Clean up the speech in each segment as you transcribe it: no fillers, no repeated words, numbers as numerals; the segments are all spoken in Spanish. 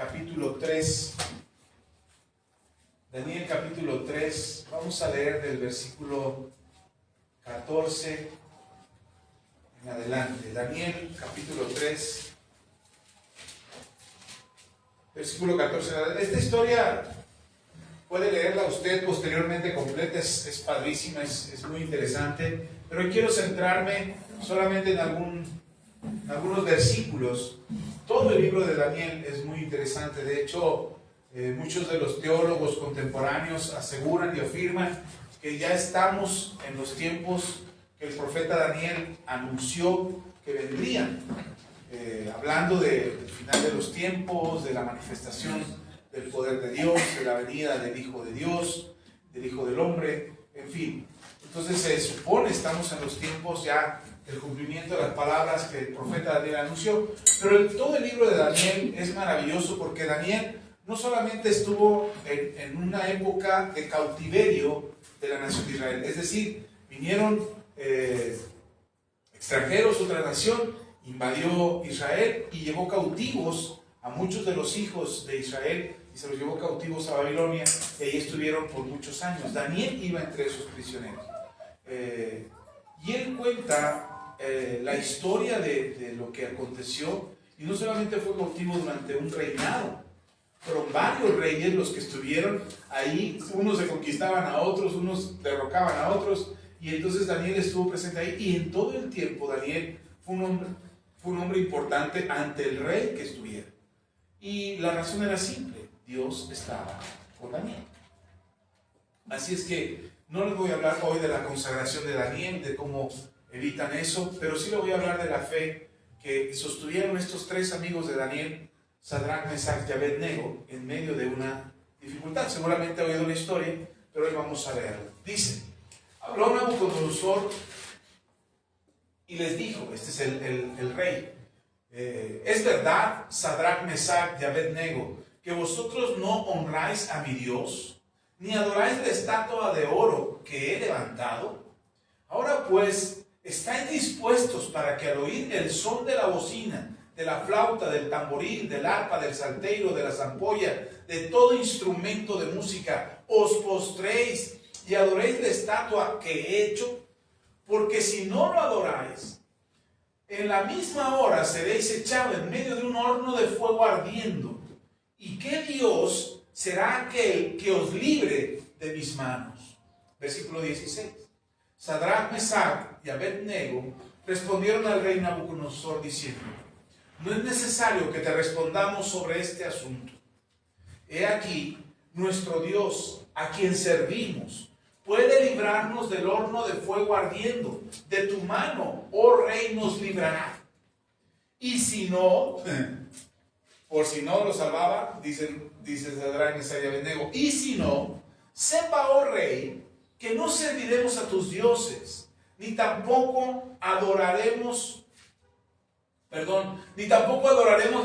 capítulo 3. Daniel capítulo 3, vamos a leer del versículo 14 en adelante. Daniel capítulo 3, versículo 14 en adelante. Esta historia puede leerla usted posteriormente completa, es padrísima, es muy interesante, pero hoy quiero centrarme solamente en algunos versículos. Todo el libro de Daniel es muy interesante. De hecho, muchos de los teólogos contemporáneos aseguran y afirman que ya estamos en los tiempos que el profeta Daniel anunció que vendrían, hablando del final de los tiempos, de la manifestación del poder de Dios, de la venida del Hijo de Dios, del Hijo del Hombre, en fin. Entonces se supone estamos en los tiempos ya del cumplimiento de las palabras que el profeta Daniel anunció. Pero todo el libro de Daniel es maravilloso porque Daniel no solamente estuvo en una época de cautiverio de la nación de Israel, es decir, vinieron extranjeros, otra nación, invadió Israel y llevó cautivos a muchos de los hijos de Israel y se los llevó cautivos a Babilonia y ahí estuvieron por muchos años. Daniel iba entre esos prisioneros. Y él cuenta la historia de lo que aconteció, y no solamente fue cautivo durante un reinado, fueron varios reyes los que estuvieron ahí, unos se conquistaban a otros, unos derrocaban a otros, y entonces Daniel estuvo presente ahí, y en todo el tiempo Daniel fue un hombre importante ante el rey que estuviera. Y la razón era simple: Dios estaba con Daniel. Así es que no les voy a hablar hoy de la consagración de Daniel, de cómo evitan eso, pero sí les voy a hablar de la fe que sostuvieron estos tres amigos de Daniel, Sadrach, Mesach y Abednego, en medio de una dificultad. Seguramente ha oído la historia, pero hoy vamos a leerla. Dice: habló Nabucodonosor y les dijo, este es el rey, es verdad, Sadrach, Mesach y Abednego, que vosotros no honráis a mi Dios, ni adoráis la estatua de oro que he levantado. Ahora pues, estáis dispuestos para que al oír el son de la bocina, de la flauta, del tamboril, del arpa, del salterio, de la zampolla, de todo instrumento de música, os postréis y adoréis la estatua que he hecho. Porque si no lo adoráis, en la misma hora seréis echados en medio de un horno de fuego ardiendo. ¿Y qué Dios será aquel que os libre de mis manos? Versículo 16. Sadrach, Mesach y Abednego respondieron al rey Nabucodonosor diciendo: no es necesario que te respondamos sobre este asunto. He aquí, nuestro Dios, a quien servimos, puede librarnos del horno de fuego ardiendo. De tu mano, oh rey, nos librará. Y si no, por si no lo salvaba, dice Sadrach, Mesach y Abednego, y si no, sepa, oh rey, que no serviremos a tus dioses, ni tampoco adoraremos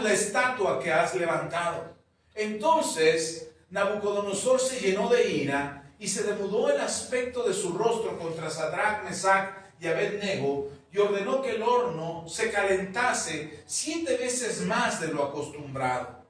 la estatua que has levantado. Entonces Nabucodonosor se llenó de ira y se demudó el aspecto de su rostro contra Sadrach, Mesach y Abednego, y ordenó que el horno se calentase 7 veces más de lo acostumbrado.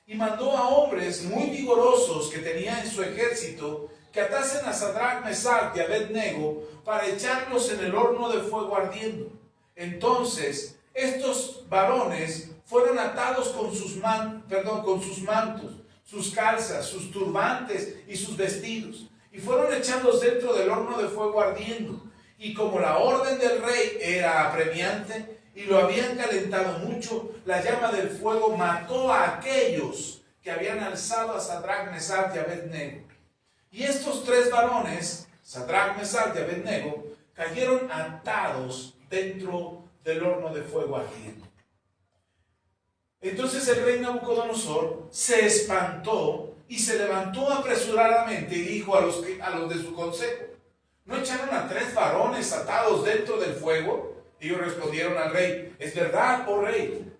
Y mandó a hombres muy vigorosos que tenía en su ejército que atasen a Sadrach, Mesach y Abednego para echarlos en el horno de fuego ardiendo. Entonces estos varones fueron atados con sus mantos, sus calzas, sus turbantes y sus vestidos, y fueron echados dentro del horno de fuego ardiendo. Y como la orden del rey era apremiante y lo habían calentado mucho, la llama del fuego mató a aquellos que habían alzado a Sadrach, Mesach y Abednego. Y estos tres varones, Sadrach, Mesach y Abednego, cayeron atados dentro del horno de fuego ardiendo. Entonces el rey Nabucodonosor se espantó y se levantó apresuradamente y dijo a los de su consejo: ¿no echaron a 3 varones atados dentro del fuego? Ellos respondieron al rey: es verdad, oh rey.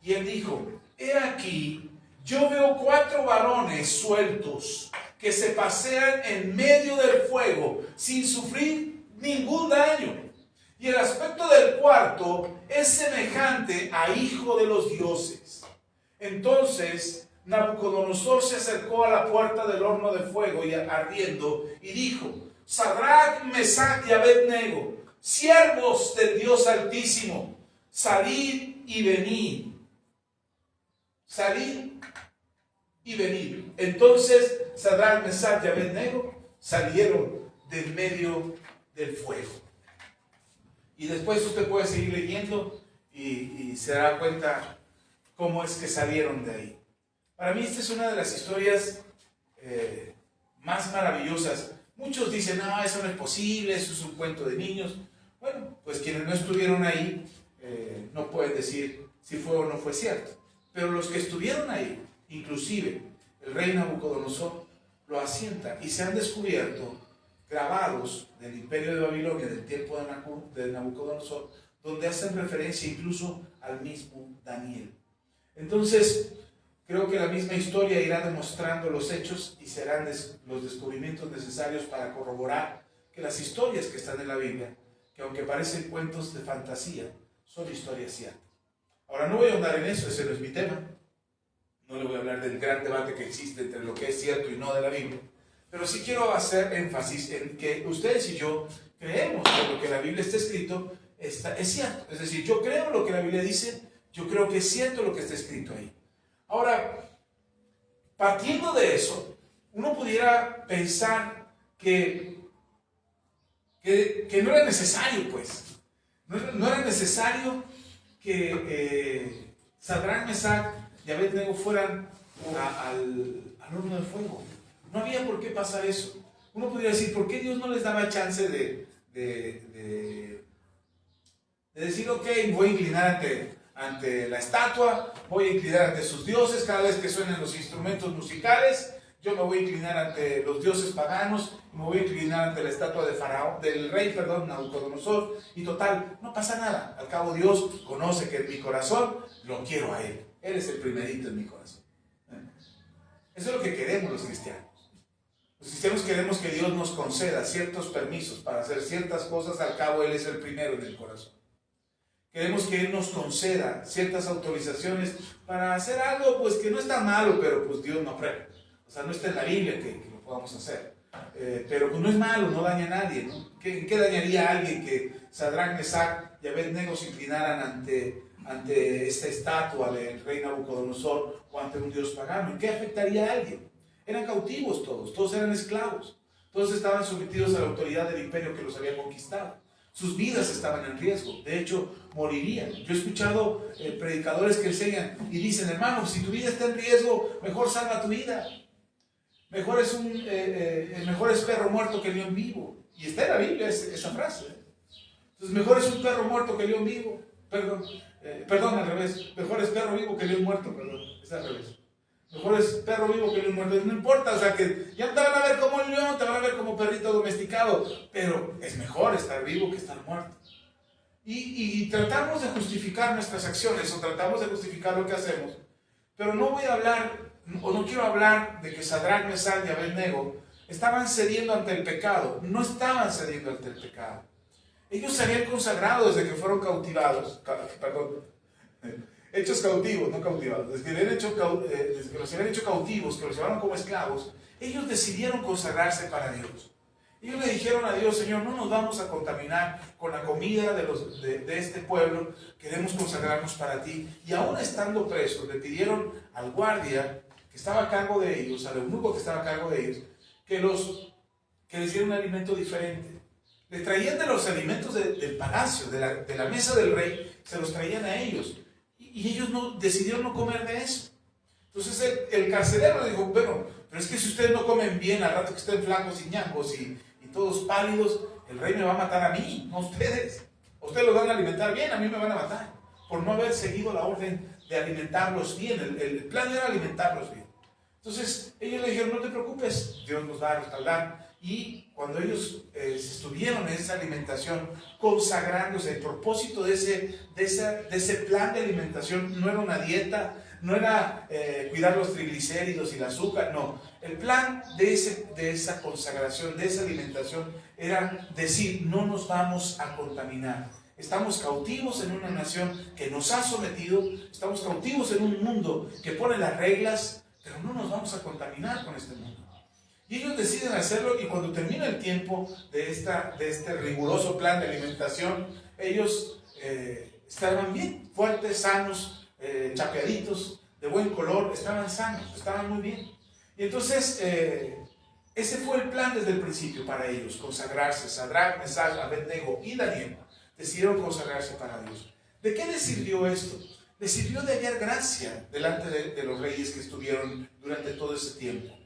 Y él dijo: he aquí, yo veo 4 varones sueltos que se pasean en medio del fuego sin sufrir ningún daño. Y el aspecto del cuarto es semejante a hijo de los dioses. Entonces Nabucodonosor se acercó a la puerta del horno de fuego y ardiendo y dijo: Sadrach, Mesach y Abed-nego, siervos del Dios Altísimo, salid y venid. Salid y venid. Entonces Sadrach, Mesach y Abed-nego salieron del medio del fuego. Y después usted puede seguir leyendo y se dará cuenta cómo es que salieron de ahí. Para mí esta es una de las historias más maravillosas. Muchos dicen: no, eso no es posible, eso es un cuento de niños. Bueno, pues quienes no estuvieron ahí no pueden decir si fue o no fue cierto. Pero los que estuvieron ahí, inclusive el rey Nabucodonosor, lo asienta y se han descubierto grabados del imperio de Babilonia, del tiempo de Nabucodonosor, donde hacen referencia incluso al mismo Daniel. Entonces, creo que la misma historia irá demostrando los hechos y serán los descubrimientos necesarios para corroborar que las historias que están en la Biblia, que aunque parecen cuentos de fantasía, son historias ciertas. Ahora, no voy a ahondar en eso, ese no es mi tema. No le voy a hablar del gran debate que existe entre lo que es cierto y no de la Biblia. Pero sí quiero hacer énfasis en que ustedes y yo creemos que lo que la Biblia está escrito es cierto. Es decir, yo creo lo que la Biblia dice, yo creo que es cierto lo que está escrito ahí. Ahora, partiendo de eso, uno pudiera pensar que no era necesario, pues. No era necesario que Sadrach, Mesach y Abed-nego fueran al horno de fuego. No había por qué pasar eso. Uno podría decir: ¿por qué Dios no les daba chance de decir: ok, voy a inclinar ante la estatua, voy a inclinar ante sus dioses, cada vez que suenen los instrumentos musicales, yo me voy a inclinar ante los dioses paganos, me voy a inclinar ante la estatua del rey Nabucodonosor, y total, no pasa nada. Al cabo Dios conoce que en mi corazón lo quiero a Él. Él es el primerito en mi corazón. Eso es lo que queremos los cristianos. Los cristianos queremos que Dios nos conceda ciertos permisos para hacer ciertas cosas, al cabo Él es el primero en el corazón. Queremos que Él nos conceda ciertas autorizaciones para hacer algo pues que no está malo, pero pues Dios no aprueba. O sea, no está en la Biblia que lo podamos hacer. Pero pues no es malo, no daña a nadie, ¿no? ¿En qué dañaría a alguien que Sadrach, Mesach y Abed-nego se inclinaran ante esta estatua del rey Nabucodonosor o ante un dios pagano? ¿En qué afectaría a alguien? Eran cautivos todos eran esclavos, todos estaban sometidos a la autoridad del imperio que los había conquistado. Sus vidas estaban en riesgo, de hecho morirían. Yo he escuchado predicadores que enseñan y dicen: hermano, si tu vida está en riesgo, mejor salva tu vida. Mejor es perro muerto que león vivo. Y está en la Biblia esa frase. Entonces, mejor es un perro muerto que león vivo. Perdón, al revés. Mejor es perro vivo que león muerto, perdón. Es al revés. Mejor es perro vivo que león muerto. No importa, o sea, que ya no te van a ver como un león, te van a ver como perrito domesticado. Pero es mejor estar vivo que estar muerto. Y tratamos de justificar nuestras acciones o tratamos de justificar lo que hacemos. Pero no voy a hablar, o no quiero hablar de que Sadrach, Mesach y Abed-nego estaban cediendo ante el pecado. No estaban cediendo ante el pecado. Ellos se habían consagrado desde que fueron hechos cautivos, no cautivados. Desde que los habían hecho cautivos, que los llevaron como esclavos, ellos decidieron consagrarse para Dios. Ellos le dijeron a Dios: Señor, no nos vamos a contaminar con la comida de este pueblo, queremos consagrarnos para ti. Y aún estando presos, le pidieron al guardia que estaba a cargo de ellos, al eunuco que estaba a cargo de ellos, que les diera un alimento diferente. Le traían de los alimentos del palacio, de la mesa del rey, se los traían a ellos. Y ellos decidieron no comer de eso. Entonces el carcelero le dijo: bueno, pero es que si ustedes no comen bien, al rato que estén flacos y ñangos y todos pálidos, el rey me va a matar a mí, no a ustedes. Ustedes los van a alimentar bien, a mí me van a matar, por no haber seguido la orden de alimentarlos bien. El plan era alimentarlos bien. Entonces ellos le dijeron: no te preocupes, Dios nos va a respaldar. Y cuando ellos estuvieron en esa alimentación, consagrándose, el propósito de ese plan de alimentación no era una dieta, no era cuidar los triglicéridos y el azúcar, no. El plan de esa consagración, de esa alimentación, era decir: no nos vamos a contaminar. Estamos cautivos en una nación que nos ha sometido, estamos cautivos en un mundo que pone las reglas, pero no nos vamos a contaminar con este mundo. Y ellos deciden hacerlo, y cuando termina el tiempo de este riguroso plan de alimentación, ellos estaban bien, fuertes, sanos, chapeaditos, de buen color, estaban sanos, estaban muy bien. Y entonces, ese fue el plan desde el principio para ellos, consagrarse. Sadrach, Mesach, Abednego y Daniel decidieron consagrarse para Dios. ¿De qué les sirvió esto? Les sirvió de hallar gracia delante de los reyes que estuvieron durante todo ese tiempo.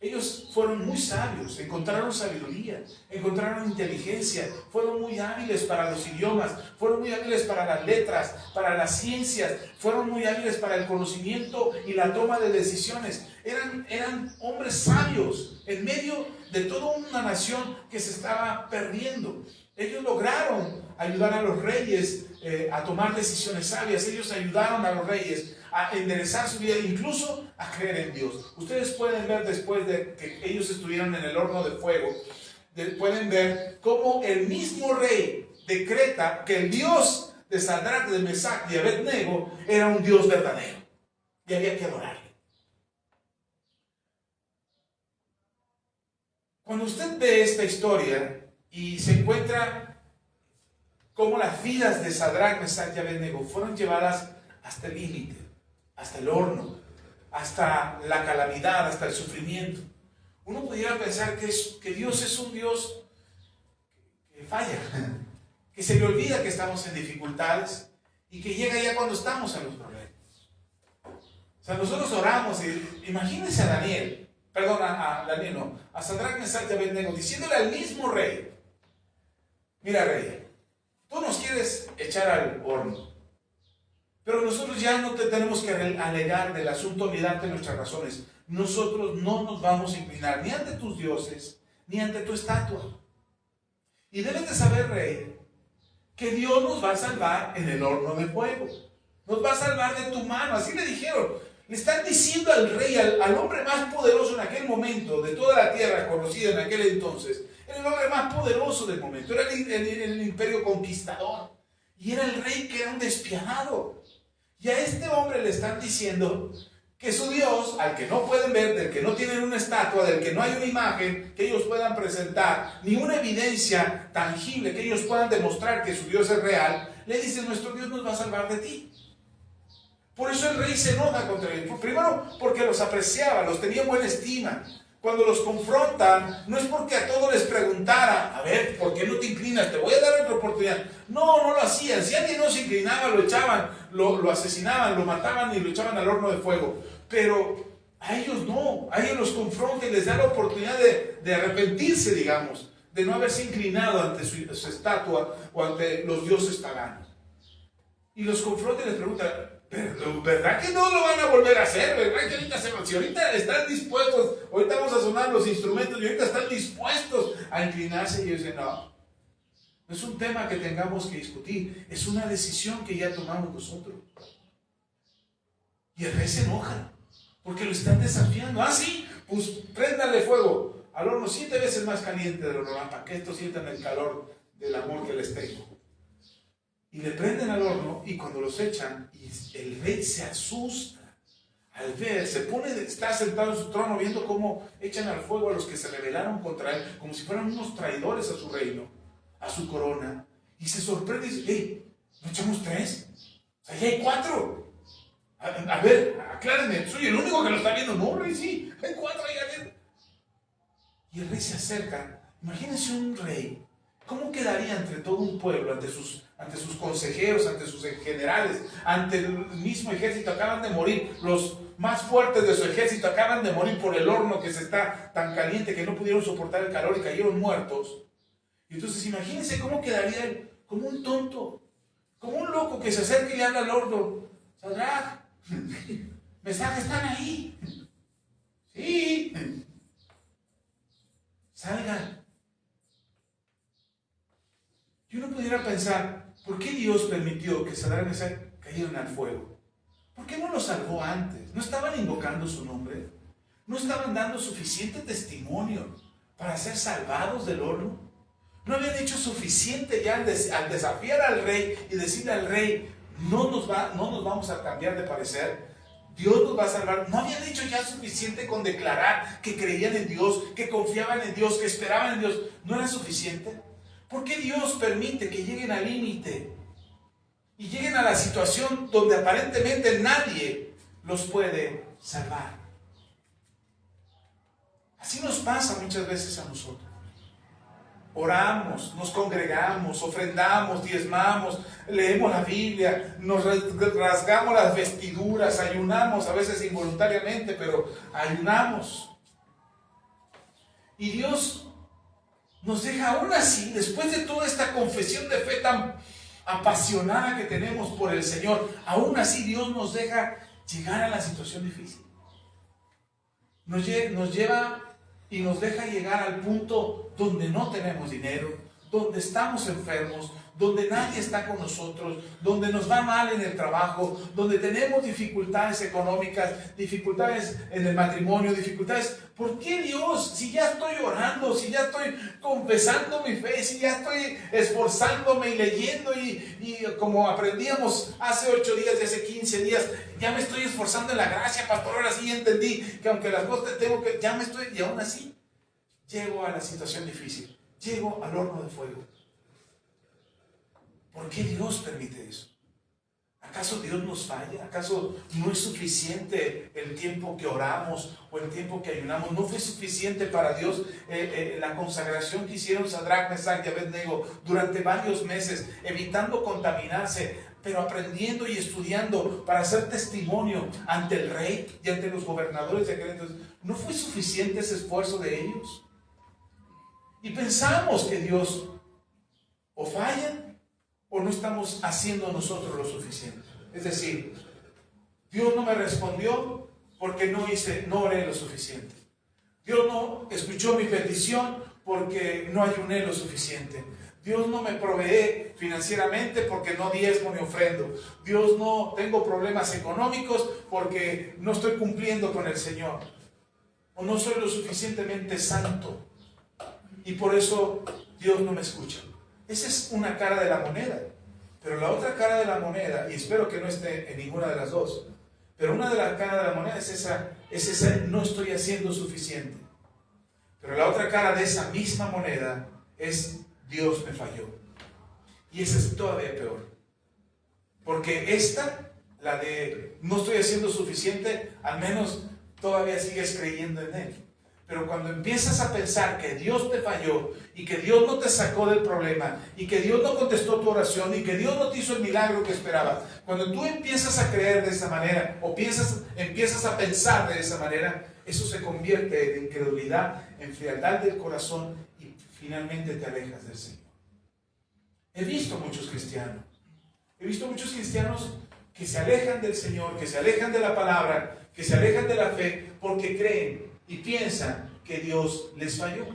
Ellos fueron muy sabios, encontraron sabiduría, encontraron inteligencia, fueron muy hábiles para los idiomas, fueron muy hábiles para las letras, para las ciencias, fueron muy hábiles para el conocimiento y la toma de decisiones. Eran hombres sabios en medio de toda una nación que se estaba perdiendo. Ellos lograron ayudar a los reyes a tomar decisiones sabias. Ellos ayudaron a los reyes a enderezar su vida, incluso a creer en Dios. Ustedes pueden ver, después de que ellos estuvieron en el horno de fuego, pueden ver cómo el mismo rey decreta que el Dios de Sadrach, de Mesach y Abednego era un Dios verdadero y había que adorarle. Cuando usted ve esta historia y se encuentra cómo las vidas de Sadrach, Mesach y Abednego fueron llevadas hasta el límite, hasta el horno, hasta la calamidad, hasta el sufrimiento, uno pudiera pensar que Dios es un Dios que falla, que se le olvida que estamos en dificultades y que llega ya cuando estamos en los problemas. O sea, nosotros oramos y imagínense a Daniel, a Sadrach, Mesach y Abednego, diciéndole al mismo rey: mira, rey, tú nos quieres echar al horno, pero nosotros ya no te tenemos que alegar del asunto ni darte nuestras razones. Nosotros no nos vamos a inclinar ni ante tus dioses, ni ante tu estatua. Y debes de saber, rey, que Dios nos va a salvar en el horno de fuego. Nos va a salvar de tu mano. Así le dijeron. Le están diciendo al rey, al hombre más poderoso en aquel momento, de toda la tierra conocida en aquel entonces. Era el hombre más poderoso del momento. Era el imperio conquistador. Y era el rey que era un despiadado. Y a este hombre le están diciendo que su Dios, al que no pueden ver, del que no tienen una estatua, del que no hay una imagen que ellos puedan presentar, ni una evidencia tangible que ellos puedan demostrar que su Dios es real, le dice: nuestro Dios nos va a salvar de ti. Por eso el rey se enoja contra ellos. Primero, porque los apreciaba, los tenía en buena estima. Cuando los confrontan, no es porque a todos les preguntara: a ver, ¿por qué no te inclinas? Te voy a dar otra oportunidad. No lo hacían. Si alguien no se inclinaba, lo echaban, lo asesinaban, lo mataban y lo echaban al horno de fuego. Pero a ellos no. A ellos los confronta y les da la oportunidad de arrepentirse, digamos, de no haberse inclinado ante su estatua o ante los dioses paganos. Y los confronta y les pregunta: ¿verdad que no lo van a volver a hacer? ¿Verdad que si ahorita están dispuestos, ahorita vamos a sonar los instrumentos y ahorita están dispuestos a inclinarse? Y ellos dicen: no es un tema que tengamos que discutir, es una decisión que ya tomamos nosotros. Y el rey se enoja porque lo están desafiando. Ah, sí, pues préndale fuego al horno 7 veces más caliente de lo normal, para que estos sientan el calor del amor que les tengo. Y le prenden al horno, y cuando los echan, y el rey se asusta al ver, está sentado en su trono viendo cómo echan al fuego a los que se rebelaron contra él, como si fueran unos traidores a su reino, a su corona, y se sorprende y dice: hey, ¿no echamos 3? O sea, ya hay 4. A ver, aclárenme, soy el único que lo está viendo. No, rey, sí, hay 4 ahí adentro. Y el rey se acerca. Imagínense un rey, ¿cómo quedaría entre todo un pueblo, ante sus consejeros, ante sus generales, ante el mismo ejército? Acaban de morir, los más fuertes de su ejército acaban de morir por el horno que se está tan caliente que no pudieron soportar el calor y cayeron muertos. Y entonces imagínense cómo quedaría él, como un tonto, como un loco que se acerca y le habla al horno: Sadrach, Mesach, ¿están ahí? Sí. Salgan. Y uno pudiera pensar: ¿por qué Dios permitió que Sadrach y Mesach cayeran al fuego? ¿Por qué no los salvó antes? ¿No estaban invocando su nombre? ¿No estaban dando suficiente testimonio para ser salvados del horno? ¿No habían hecho suficiente ya al desafiar al rey y decirle al rey: no nos vamos a cambiar de parecer? Dios nos va a salvar. ¿No habían hecho ya suficiente con declarar que creían en Dios, que confiaban en Dios, que esperaban en Dios? ¿No era suficiente? ¿Por qué Dios permite que lleguen al límite y lleguen a la situación donde aparentemente nadie los puede salvar? Así nos pasa muchas veces a nosotros. Oramos, nos congregamos, ofrendamos, diezmamos, leemos la Biblia, nos rasgamos las vestiduras, ayunamos, a veces involuntariamente, pero ayunamos. Y Dios nos deja aún así, después de toda esta confesión de fe tan apasionada que tenemos por el Señor, aún así Dios nos deja llegar a la situación difícil. Nos lleva y nos deja llegar al punto donde no tenemos dinero, donde estamos enfermos, donde nadie está con nosotros, donde nos va mal en el trabajo, donde tenemos dificultades económicas, dificultades en el matrimonio, dificultades. ¿Por qué Dios? Si ya estoy orando, si ya estoy confesando mi fe, si ya estoy esforzándome y leyendo y como aprendíamos hace 8 días y hace 15 días, ya me estoy esforzando en la gracia, pastor, ahora sí entendí que aunque las cosas tengo que, ya me estoy, y aún así, llego a la situación difícil, llego al horno de fuego. ¿Por qué Dios permite eso? ¿Acaso Dios nos falla? ¿Acaso no es suficiente el tiempo que oramos o el tiempo que ayunamos? ¿No fue suficiente para Dios la consagración que hicieron Sadrach, Mesach y Abednego durante varios meses, evitando contaminarse, pero aprendiendo y estudiando para hacer testimonio ante el rey y ante los gobernadores de aquel entonces? ¿No fue suficiente ese esfuerzo de ellos? Y pensamos que Dios o falla o no estamos haciendo nosotros lo suficiente. Es decir, Dios no me respondió porque no oré lo suficiente. Dios no escuchó mi petición porque no ayuné lo suficiente. Dios no me provee financieramente porque no diezmo ni ofrendo. Dios no tengo problemas económicos porque no estoy cumpliendo con el Señor. O no soy lo suficientemente santo y por eso Dios no me escucha. Esa es una cara de la moneda. Pero la otra cara de la moneda, y espero que no esté en ninguna de las dos, pero una de las caras de la moneda es esa, no estoy haciendo suficiente. Pero la otra cara de esa misma moneda es Dios me falló. Y esa es todavía peor. Porque esta, la de no estoy haciendo suficiente, al menos todavía sigues creyendo en Él. Pero cuando empiezas a pensar que Dios te falló y que Dios no te sacó del problema y que Dios no contestó tu oración y que Dios no te hizo el milagro que esperabas, cuando tú empiezas a creer de esa manera o empiezas a pensar de esa manera, eso se convierte en incredulidad, en frialdad del corazón y finalmente te alejas del Señor. He visto muchos cristianos que se alejan del Señor, que se alejan de la palabra, que se alejan de la fe porque creen y piensan que Dios les falló.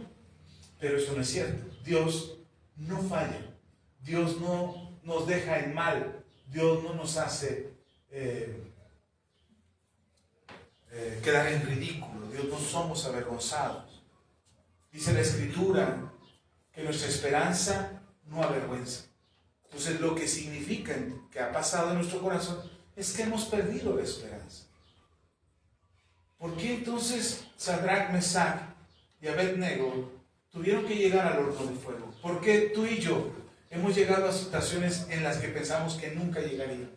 Pero eso no es cierto. Dios no falla. Dios no nos deja en mal. Dios no nos hace quedar en ridículo. Dios no somos avergonzados. Dice la Escritura que nuestra esperanza no avergüenza. Entonces lo que significa que ha pasado en nuestro corazón es que hemos perdido la esperanza. ¿Por qué entonces Sadrach, Mesach y Abednego tuvieron que llegar al horno de fuego? ¿Por qué tú y yo hemos llegado a situaciones en las que pensamos que nunca llegaríamos?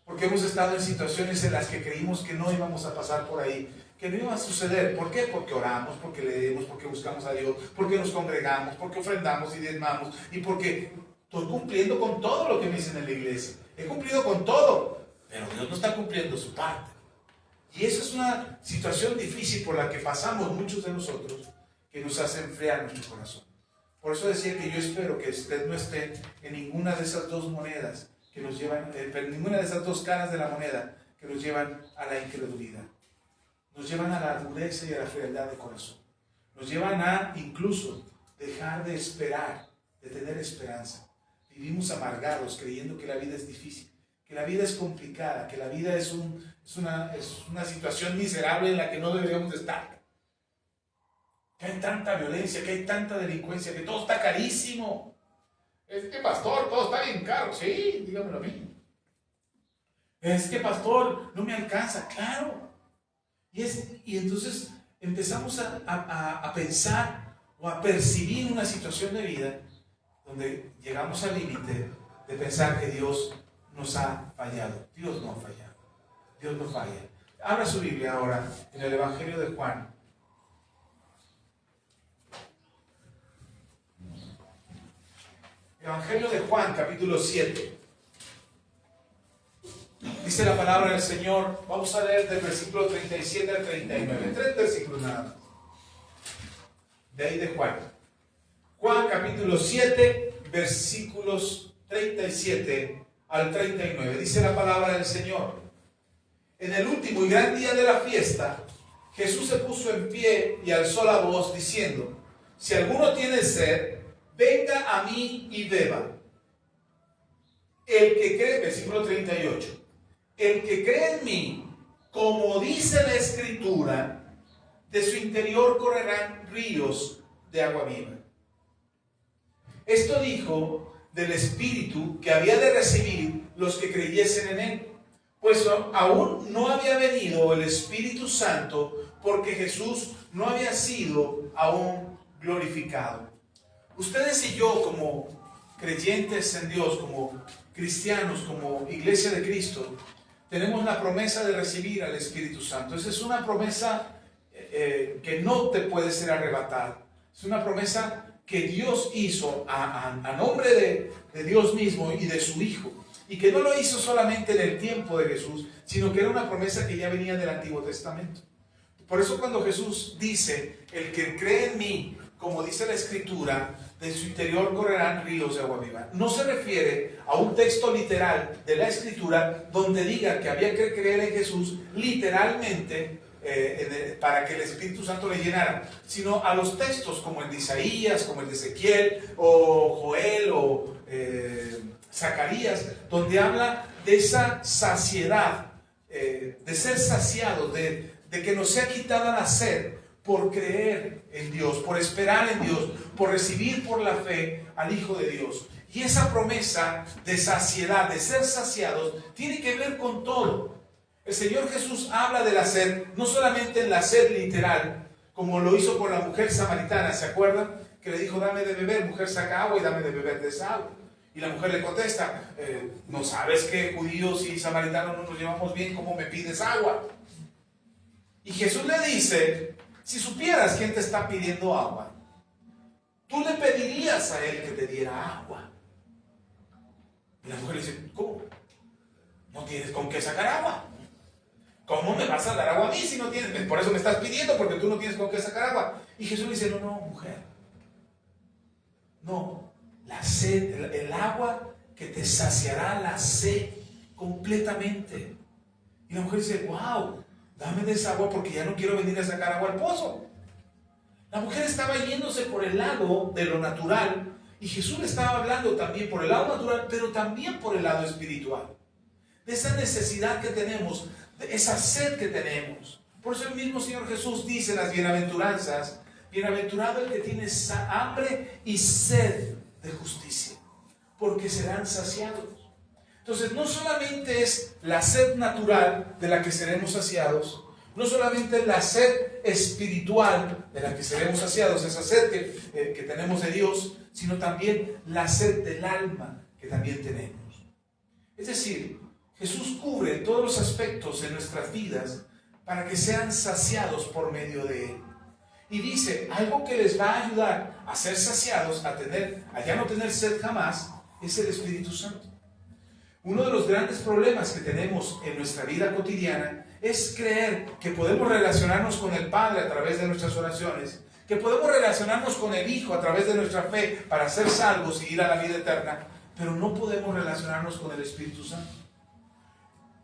Porque hemos estado en situaciones en las que creímos que no íbamos a pasar por ahí, que no iba a suceder. ¿Por qué? Porque oramos, porque leemos, porque buscamos a Dios, porque nos congregamos, porque ofrendamos y diezmamos y porque estoy cumpliendo con todo lo que me dicen en la iglesia. He cumplido con todo, pero Dios no está cumpliendo su parte. Y esa es una situación difícil por la que pasamos muchos de nosotros, que nos hace enfriar nuestro corazón. Por eso decía que yo espero que usted no esté en ninguna de esas dos monedas que nos llevan, en ninguna de esas dos caras de la moneda que nos llevan a la incredulidad. Nos llevan a la dureza y a la frialdad de corazón. Nos llevan a incluso dejar de esperar, de tener esperanza. Vivimos amargados creyendo que la vida es difícil, que la vida es complicada, que la vida es una situación miserable en la que no deberíamos de estar. Que hay tanta violencia, que hay tanta delincuencia, que todo está carísimo. Es que pastor, todo está bien caro. Sí, dígamelo a mí. Es que, pastor, no me alcanza. Claro. Y entonces empezamos a pensar o a percibir una situación de vida donde llegamos al límite de pensar que Dios nos ha fallado. Dios no ha fallado. Dios no falla. Abra su Biblia ahora en el Evangelio de Juan. Evangelio de Juan, capítulo 7. Dice la palabra del Señor. Vamos a leer del versículo 37 al 39. 3 versículos nada más. De ahí de Juan. Juan, capítulo 7, versículos 37 al 39. Dice la palabra del Señor. En el último y gran día de la fiesta, Jesús se puso en pie y alzó la voz diciendo: si alguno tiene sed, venga a mí y beba. El que cree, versículo 38, el que cree en mí, como dice la Escritura, de su interior correrán ríos de agua viva. Esto dijo del Espíritu que había de recibir los que creyesen en él, pues aún no había venido el Espíritu Santo, porque Jesús no había sido aún glorificado. Ustedes y yo, como creyentes en Dios, como cristianos, como iglesia de Cristo, tenemos la promesa de recibir al Espíritu Santo. Esa es una promesa que no te puede ser arrebatada. Es una promesa que Dios hizo a nombre de Dios mismo y de su Hijo. Y que no lo hizo solamente en el tiempo de Jesús, sino que era una promesa que ya venía del Antiguo Testamento. Por eso cuando Jesús dice: el que cree en mí, como dice la Escritura, de su interior correrán ríos de agua viva, no se refiere a un texto literal de la Escritura donde diga que había que creer en Jesús literalmente para que el Espíritu Santo le llenara, sino a los textos como el de Isaías, como el de Ezequiel o Joel o Zacarías, donde habla de esa saciedad, de ser saciados, de que nos sea quitada la sed por creer en Dios, por esperar en Dios, por recibir por la fe al Hijo de Dios. Y esa promesa de saciedad, de ser saciados, tiene que ver con todo. El Señor Jesús habla de la sed, no solamente en la sed literal, como lo hizo con la mujer samaritana. ¿Se acuerdan? Que le dijo: dame de beber. Mujer, saca agua y dame de beber de esa agua. Y la mujer le contesta: ¿no sabes que judíos y samaritanos no nos llevamos bien? ¿Cómo me pides agua? Y Jesús le dice: si supieras quién te está pidiendo agua, tú le pedirías a él que te diera agua. Y la mujer le dice: ¿cómo? ¿No tienes con qué sacar agua? ¿Cómo me vas a dar agua a mí si no tienes? Por eso me estás pidiendo, porque tú no tienes con qué sacar agua. Y Jesús le dice: no, mujer. No, la sed, el agua que te saciará la sed completamente. Y la mujer dice: wow, dame de esa agua porque ya no quiero venir a sacar agua al pozo. La mujer estaba yéndose por el lado de lo natural y Jesús le estaba hablando también por el lado natural, pero también por el lado espiritual. De esa necesidad que tenemos, de esa sed que tenemos. Por eso el mismo Señor Jesús dice en las bienaventuranzas: bienaventurado el que tiene hambre y sed de justicia, porque serán saciados. Entonces, no solamente es la sed natural de la que seremos saciados, no solamente es la sed espiritual de la que seremos saciados, esa sed que tenemos de Dios, sino también la sed del alma que también tenemos. Es decir, Jesús cubre todos los aspectos de nuestras vidas para que sean saciados por medio de Él. Y dice, algo que les va a ayudar a ser saciados, a ya no tener sed jamás, es el Espíritu Santo. Uno de los grandes problemas que tenemos en nuestra vida cotidiana es creer que podemos relacionarnos con el Padre a través de nuestras oraciones, que podemos relacionarnos con el Hijo a través de nuestra fe para ser salvos y ir a la vida eterna, pero no podemos relacionarnos con el Espíritu Santo.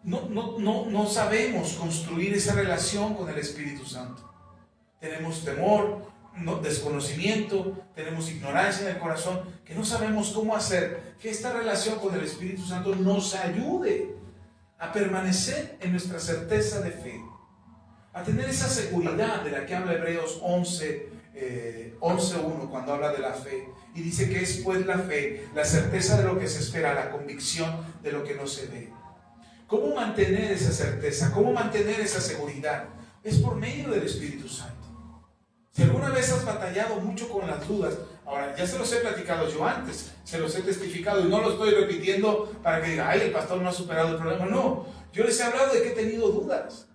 No sabemos construir esa relación con el Espíritu Santo. Tenemos temor, desconocimiento, tenemos ignorancia en el corazón, que no sabemos cómo hacer que esta relación con el Espíritu Santo nos ayude a permanecer en nuestra certeza de fe, a tener esa seguridad de la que habla Hebreos 11:1 cuando habla de la fe, y dice que es pues la fe, la certeza de lo que se espera, la convicción de lo que no se ve. ¿Cómo mantener esa certeza? ¿Cómo mantener esa seguridad? Es por medio del Espíritu Santo. Si alguna vez has batallado mucho con las dudas, ahora ya se los he platicado yo antes, se los he testificado y no lo estoy repitiendo para que diga, ay, el pastor no ha superado el problema. No, yo les he hablado de que he tenido dudas.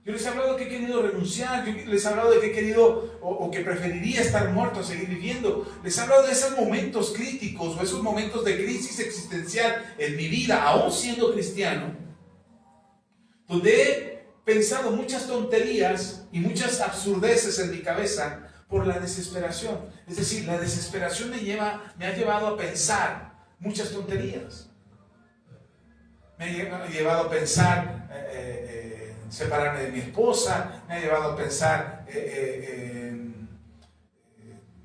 Yo les he hablado de que he querido renunciar, yo les he hablado de que he querido o que preferiría estar muerto a seguir viviendo. Les he hablado de esos momentos críticos o esos momentos de crisis existencial en mi vida, aún siendo cristiano, donde he pensado muchas tonterías y muchas absurdeces en mi cabeza por la desesperación. Es decir, la desesperación me ha llevado a pensar muchas tonterías. Me ha llevado a pensar separarme de mi esposa, me ha llevado a pensar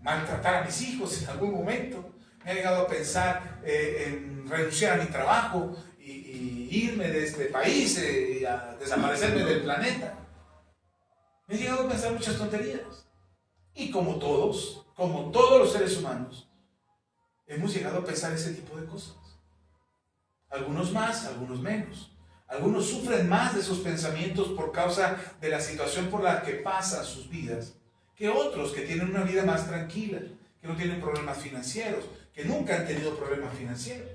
maltratar a mis hijos en algún momento, me ha llegado a pensar en renunciar a mi trabajo y irme de este país y a desaparecerme del planeta. Me he llegado a pensar muchas tonterías. Y como todos los seres humanos, hemos llegado a pensar ese tipo de cosas. Algunos más, algunos menos. Algunos sufren más de esos pensamientos por causa de la situación por la que pasan sus vidas, que otros que tienen una vida más tranquila, que no tienen problemas financieros, que nunca han tenido problemas financieros.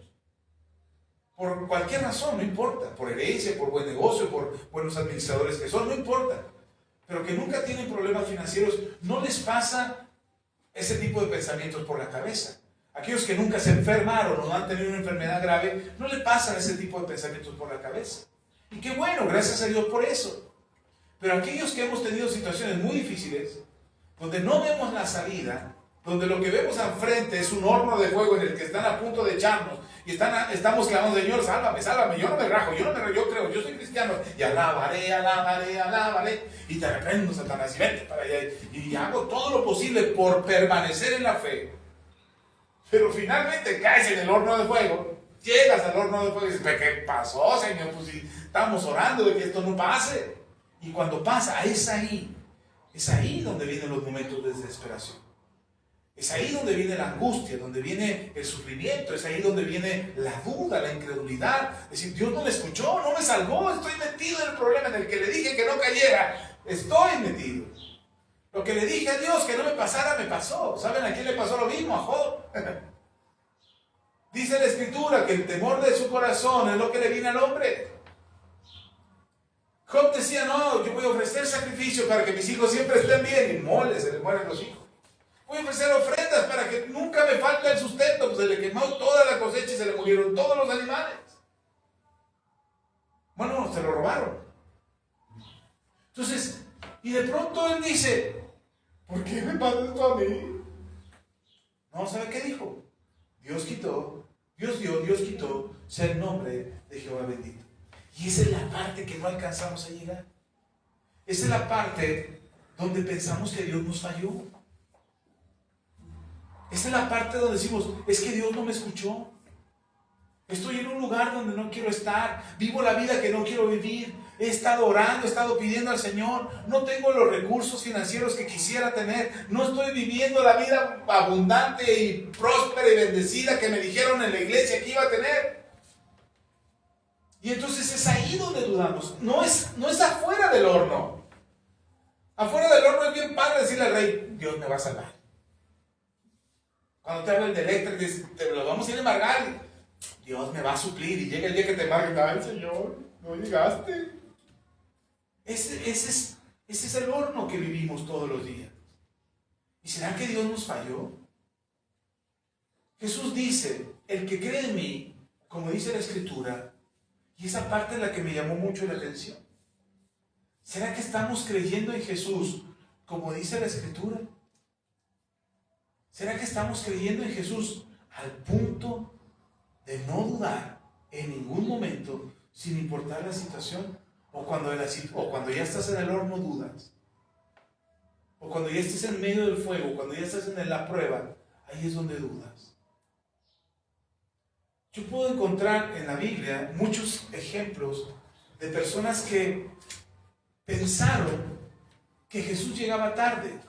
Por cualquier razón, no importa, por herencia, por buen negocio, por buenos administradores que son, no importa. Pero que nunca tienen problemas financieros, no les pasa ese tipo de pensamientos por la cabeza. Aquellos que nunca se enfermaron o no han tenido una enfermedad grave, no le pasan ese tipo de pensamientos por la cabeza. Y qué bueno, gracias a Dios por eso. Pero aquellos que hemos tenido situaciones muy difíciles, donde no vemos la salida, donde lo que vemos enfrente es un horno de fuego en el que están a punto de echarnos, y estamos clamando, Señor, sálvame, sálvame, yo no me rajo, yo creo, yo soy cristiano, y alabaré, y te reprendo, Satanás, y vete para allá, y hago todo lo posible por permanecer en la fe. Pero finalmente caes en el horno de fuego, llegas al horno de fuego y dices, ¿qué pasó, Señor? Pues si estamos orando de que esto no pase. Y cuando pasa, es ahí donde vienen los momentos de desesperación. Es ahí donde viene la angustia, donde viene el sufrimiento, es ahí donde viene la duda, la incredulidad. Es decir, Dios no me escuchó, no me salvó, estoy metido en el problema en el que le dije que no cayera, estoy metido. Lo que le dije a Dios que no me pasara, me pasó. ¿Saben a quién le pasó lo mismo? A Job. Dice la Escritura que el temor de su corazón es lo que le viene al hombre. Job decía, no, yo voy a ofrecer sacrificio para que mis hijos siempre estén bien. Y mole, se les mueren los hijos. Voy a ofrecer ofrendas para que nunca me falte el sustento. Pues se le quemó toda la cosecha y se le murieron todos los animales. Bueno, se lo robaron. Entonces, y de pronto él dice, ¿por qué me pasa esto a mí? No, ¿sabe qué dijo? Dios quitó, Dios dio, Dios quitó, sea el nombre de Jehová bendito. Y esa es la parte que no alcanzamos a llegar. Esa es la parte donde pensamos que Dios nos falló. Esa es la parte donde decimos, es que Dios no me escuchó. Estoy en un lugar donde no quiero estar, vivo la vida que no quiero vivir, he estado orando, he estado pidiendo al Señor, no tengo los recursos financieros que quisiera tener, no estoy viviendo la vida abundante y próspera y bendecida que me dijeron en la iglesia que iba a tener. Y entonces es ahí donde dudamos, no es afuera del horno. Afuera del horno es bien padre decirle al rey, Dios me va a salvar. Cuando te habla el de Electra, dices, te lo vamos a ir a embargar, Dios me va a suplir, y llega el día que te embargue, ay Señor, no llegaste. Ese es el horno que vivimos todos los días. ¿Y será que Dios nos falló? Jesús dice, el que cree en mí, como dice la Escritura, y esa parte es la que me llamó mucho la atención. ¿Será que estamos creyendo en Jesús como dice la Escritura? ¿Será que estamos creyendo en Jesús al punto de no dudar en ningún momento, sin importar la situación? O cuando ya estás en el horno dudas. O cuando ya estés en medio del fuego, cuando ya estás en la prueba, ahí es donde dudas. Yo puedo encontrar en la Biblia muchos ejemplos de personas que pensaron que Jesús llegaba tarde.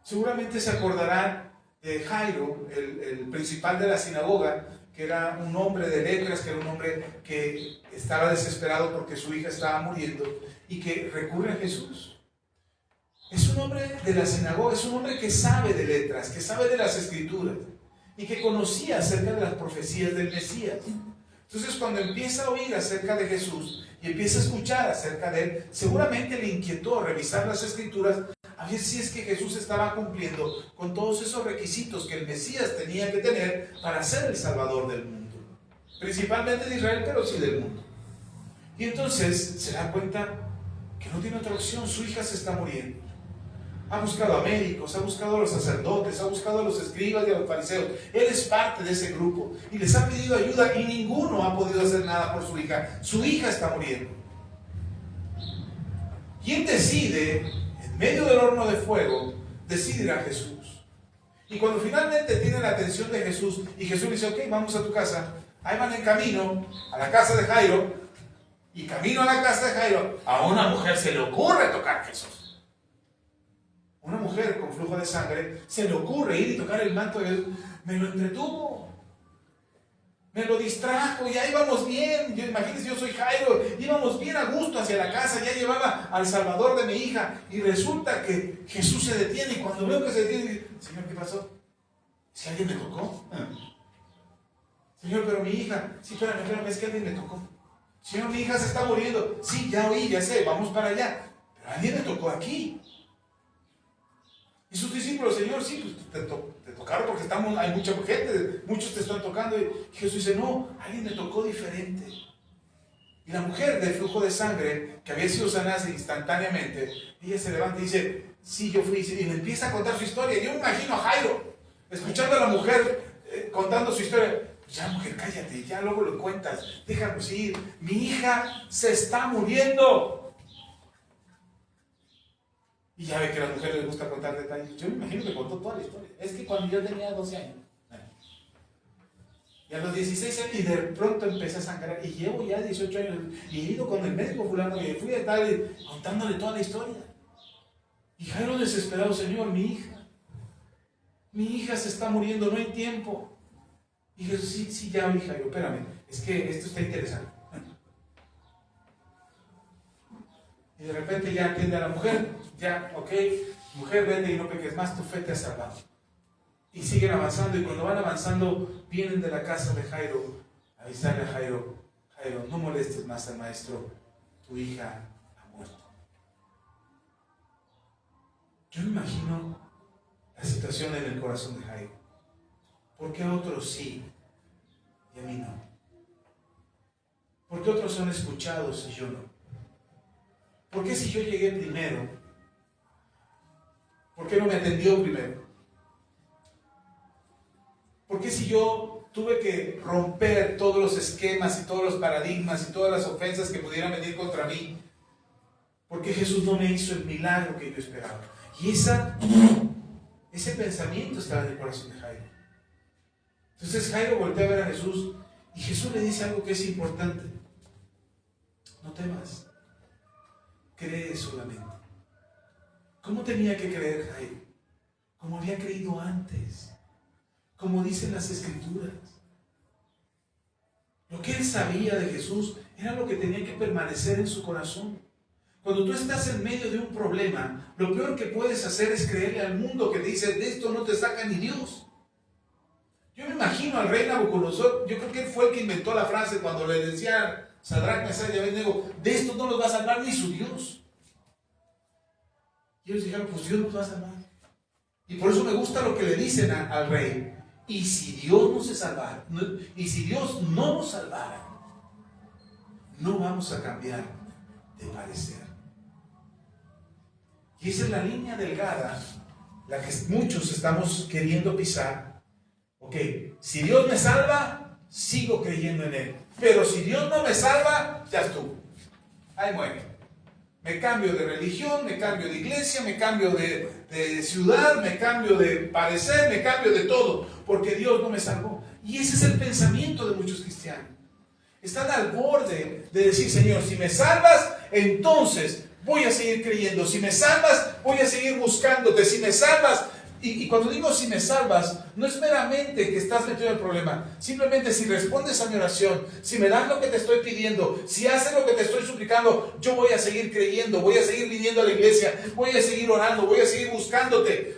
Seguramente se acordarán de Jairo, el principal de la sinagoga, que era un hombre de letras, que era un hombre que estaba desesperado porque su hija estaba muriendo y que recurre a Jesús. Es un hombre de la sinagoga, es un hombre que sabe de letras, que sabe de las escrituras y que conocía acerca de las profecías del Mesías. Entonces, cuando empieza a oír acerca de Jesús y empieza a escuchar acerca de él, seguramente le inquietó revisar las escrituras a ver si es que Jesús estaba cumpliendo con todos esos requisitos que el Mesías tenía que tener para ser el Salvador del mundo. Principalmente de Israel, pero sí del mundo. Y entonces se da cuenta que no tiene otra opción, su hija se está muriendo. Ha buscado a médicos, ha buscado a los sacerdotes, ha buscado a los escribas y a los fariseos. Él es parte de ese grupo y les ha pedido ayuda y ninguno ha podido hacer nada por su hija. Su hija está muriendo. ¿Quién decide, en medio del horno de fuego, decide ir a Jesús? Y cuando finalmente tiene la atención de Jesús y Jesús le dice, ok, vamos a tu casa. Ahí van en camino a la casa de Jairo, y camino a la casa de Jairo, a una mujer se le ocurre tocar a Jesús. Una mujer con flujo de sangre se le ocurre ir y tocar el manto de Jesús. Me lo entretuvo, me lo distrajo y ahí íbamos bien. Imagínense, yo soy Jairo, íbamos bien a gusto hacia la casa, ya llevaba al Salvador de mi hija y resulta que Jesús se detiene y cuando veo que se detiene, digo, Señor, ¿qué pasó? ¿Si alguien me tocó? Señor, pero mi hija, sí, espérame, es que alguien me tocó. Señor, mi hija se está muriendo. Sí, ya oí, ya sé, vamos para allá. Pero alguien me tocó aquí. Y sus discípulos, Señor, sí, pues te tocaron porque hay mucha gente, muchos te están tocando. Y Jesús dice, no, alguien me tocó diferente. Y la mujer del flujo de sangre, que había sido sanada instantáneamente, ella se levanta y dice, sí, yo fui. Y me empieza a contar su historia. Yo me imagino a Jairo, escuchando a la mujer contando su historia. Ya, mujer, cállate, ya luego lo cuentas, déjanos ir. Mi hija se está muriendo. Y ya ve que a las mujeres les gusta contar detalles. Yo me imagino que contó toda la historia. Es que cuando yo tenía 12 años, y a los 16 años, y de pronto empecé a sangrar, y llevo ya 18 años, y he ido con el médico fulano, y fui a tal, contándole toda la historia. Y Jairo desesperado, Señor, mi hija se está muriendo, no hay tiempo. Y Jesús, sí, ya oí, Jairo, espérame, es que esto está interesante. Y de repente ya atiende a la mujer, ya, ok, mujer, vete y no peques más, tu fe te ha salvado. Y siguen avanzando, y cuando van avanzando, vienen de la casa de Jairo a avisarle a Jairo, Jairo, no molestes más al maestro, tu hija ha muerto. Yo me imagino la situación en el corazón de Jairo. ¿Por qué a otros sí y a mí no? ¿Por qué otros son escuchados y yo no? ¿Por qué si yo llegué primero? ¿Por qué no me atendió primero? ¿Por qué si yo tuve que romper todos los esquemas y todos los paradigmas y todas las ofensas que pudieran venir contra mí? ¿Por qué Jesús no me hizo el milagro que yo esperaba? Y ese pensamiento estaba en el corazón de Jairo. Entonces Jairo voltea a ver a Jesús y Jesús le dice algo que es importante. No temas, cree solamente. ¿Cómo tenía que creer Jairo? Como había creído antes, como dicen las Escrituras. Lo que él sabía de Jesús era lo que tenía que permanecer en su corazón. Cuando tú estás en medio de un problema, lo peor que puedes hacer es creerle al mundo que te dice, de esto no te saca ni Dios. Yo me imagino al rey Nabucodonosor, yo creo que él fue el que inventó la frase cuando le decía Sadrach, Mesach y Abednego, de esto no los va a salvar ni su Dios. Y ellos dijeron, pues Dios nos va a salvar. Y por eso me gusta lo que le dicen al rey. Y si Dios no se salvara, y si Dios no nos salvara, no vamos a cambiar de parecer. Y esa es la línea delgada, la que muchos estamos queriendo pisar. Ok, si Dios me salva, sigo creyendo en Él. Pero si Dios no me salva, ya estuvo. Ahí muere. Me cambio de religión, me cambio de iglesia, me cambio de ciudad, me cambio de parecer, me cambio de todo, porque Dios no me salvó. Y ese es el pensamiento de muchos cristianos. Están al borde de decir, Señor, si me salvas, entonces voy a seguir creyendo. Si me salvas, voy a seguir buscándote. Si me salvas, Y cuando digo si me salvas, no es meramente que estás metido en el problema. Simplemente si respondes a mi oración, si me das lo que te estoy pidiendo, si haces lo que te estoy suplicando, yo voy a seguir creyendo, voy a seguir viniendo a la iglesia, voy a seguir orando, voy a seguir buscándote.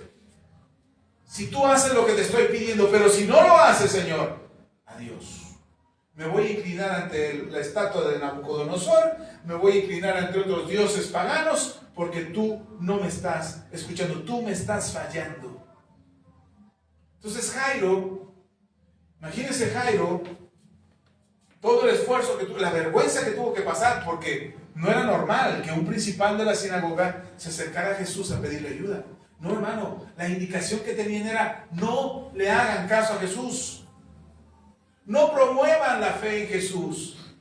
Si tú haces lo que te estoy pidiendo, pero si no lo haces, Señor, adiós. Me voy a inclinar ante la estatua de Nabucodonosor, me voy a inclinar ante otros dioses paganos, porque tú no me estás escuchando, tú me estás fallando. Entonces Jairo, imagínense Jairo, todo el esfuerzo que tuvo, la vergüenza que tuvo que pasar, porque no era normal que un principal de la sinagoga se acercara a Jesús a pedirle ayuda. No, hermano, la indicación que tenían era: no le hagan caso a Jesús. No promuevan la fe en Jesús.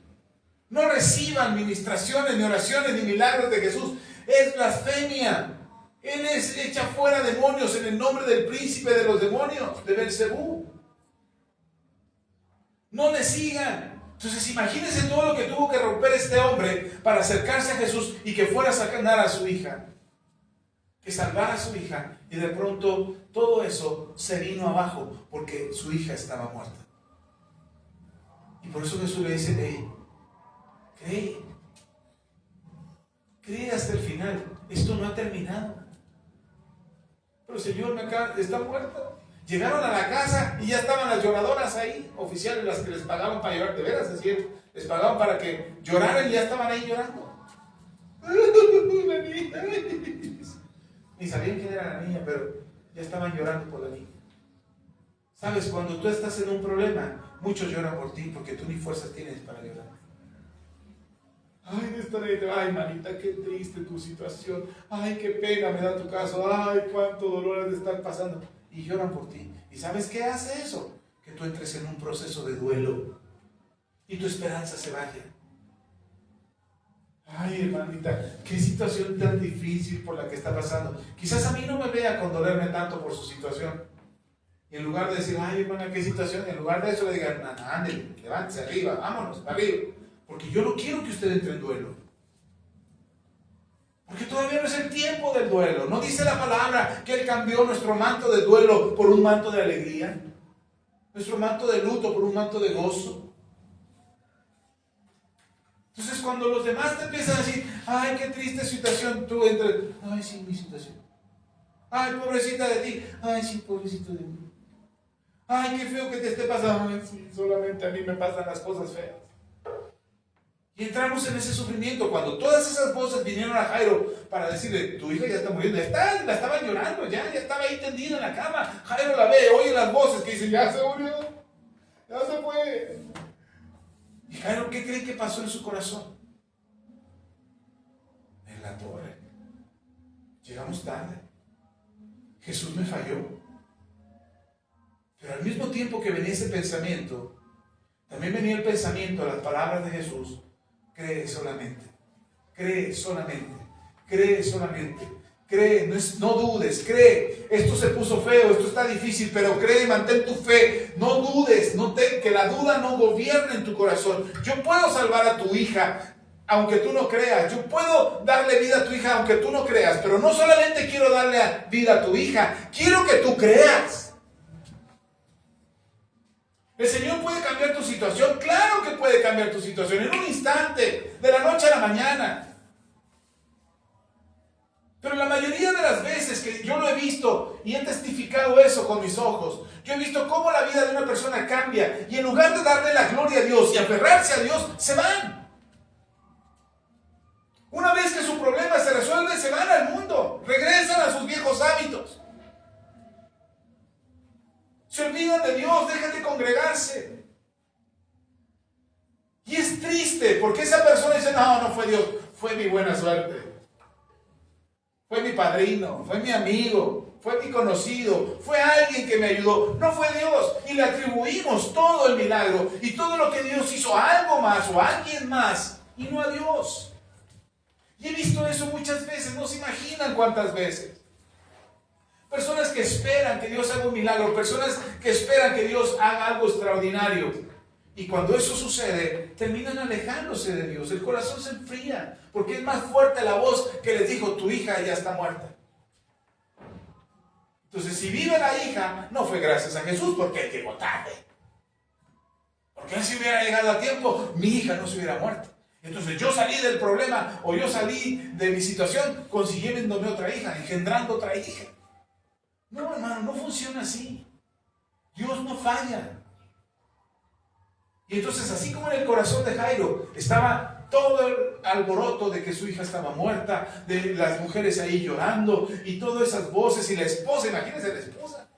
No reciban ministraciones, ni oraciones, ni milagros de Jesús. Es blasfemia. Él echa fuera demonios en el nombre del príncipe de los demonios, de Belcebú. No le sigan. Entonces imagínense todo lo que tuvo que romper este hombre para acercarse a Jesús y que fuera a sacar a su hija. Que salvara a su hija. Y de pronto todo eso se vino abajo porque su hija estaba muerta. Y por eso Jesús le dice: hey, cree hasta el final. Esto no ha terminado. Pero Señor, está muerta. Llegaron a la casa y ya estaban las lloradoras ahí, oficiales, las que les pagaban para llorar, de veras, es decir, les pagaban para que lloraran y ya estaban ahí llorando. La niña. Ni sabían quién era la niña, pero ya estaban llorando por la niña. Sabes, cuando tú estás en un problema, muchos lloran por ti porque tú ni fuerzas tienes para llorar. Ay, manita, qué triste tu situación. Ay, qué pena me da tu caso. Ay, cuánto dolor has de estar pasando. Y lloran por ti. ¿Y sabes qué hace eso? Que tú entres en un proceso de duelo y tu esperanza se vaya. Ay, hermanita, qué situación tan difícil por la que está pasando. Quizás a mí no me vea condolerme tanto por su situación. Y en lugar de decir: ay, hermana, qué situación, en lugar de eso le digan: ándale, levántese arriba, vámonos, arriba. Porque yo no quiero que usted entre en duelo. Porque todavía no es el tiempo del duelo. No dice la palabra que Él cambió nuestro manto de duelo por un manto de alegría, nuestro manto de luto por un manto de gozo. Entonces cuando los demás te empiezan a decir: ay, qué triste situación, tú entras: ay, sí, mi situación. Ay, pobrecita de ti. Ay, sí, pobrecito de mí. Ay, qué feo que te esté pasando. Ay, sí, solamente a mí me pasan las cosas feas. Y entramos en ese sufrimiento cuando todas esas voces vinieron a Jairo para decirle: tu hija ya está muriendo. La estaban llorando, ya estaba ahí tendida en la cama. Jairo la ve, oye las voces que dicen: ya se murió, ya se fue. Y Jairo, ¿qué cree que pasó en su corazón? En la torre. Llegamos tarde. Jesús me falló. Pero al mismo tiempo que venía ese pensamiento, también venía el pensamiento, las palabras de Jesús: cree solamente, cree solamente, cree solamente, cree, no dudes, cree. Esto se puso feo, esto está difícil, pero cree, mantén tu fe, no dudes, que la duda no gobierne en tu corazón. Yo puedo salvar a tu hija, aunque tú no creas. Yo puedo darle vida a tu hija, aunque tú no creas. Pero no solamente quiero darle vida a tu hija, quiero que tú creas. ¿El Señor puede cambiar tu situación? Claro que puede cambiar tu situación en un instante, de la noche a la mañana. Pero la mayoría de las veces que yo lo he visto y he testificado eso con mis ojos, yo he visto cómo la vida de una persona cambia y en lugar de darle la gloria a Dios y aferrarse a Dios, se van. Una vez que su problema se resuelve, se van al mundo, regresan a sus viejos hábitos. Se olvidan de Dios, dejan de congregarse. Y es triste porque esa persona dice: no fue Dios, fue mi buena suerte. Fue mi padrino, fue mi amigo, fue mi conocido, fue alguien que me ayudó. No fue Dios. Y le atribuimos todo el milagro y todo lo que Dios hizo a algo más o a alguien más y no a Dios. Y he visto eso muchas veces, no se imaginan cuántas veces. Personas que esperan que Dios haga un milagro, personas que esperan que Dios haga algo extraordinario. Y cuando eso sucede, terminan alejándose de Dios. El corazón se enfría, porque es más fuerte la voz que les dijo: tu hija ya está muerta. Entonces, si vive la hija, no fue gracias a Jesús, porque él llegó tarde. Porque él, si hubiera llegado a tiempo, mi hija no se hubiera muerto. Entonces yo salí del problema, o yo salí de mi situación consiguiéndome otra hija, engendrando otra hija. No, hermano, no funciona así. Dios no falla. Y entonces, así como en el corazón de Jairo estaba todo el alboroto de que su hija estaba muerta, de las mujeres ahí llorando y todas esas voces, y la esposa, imagínense la esposa.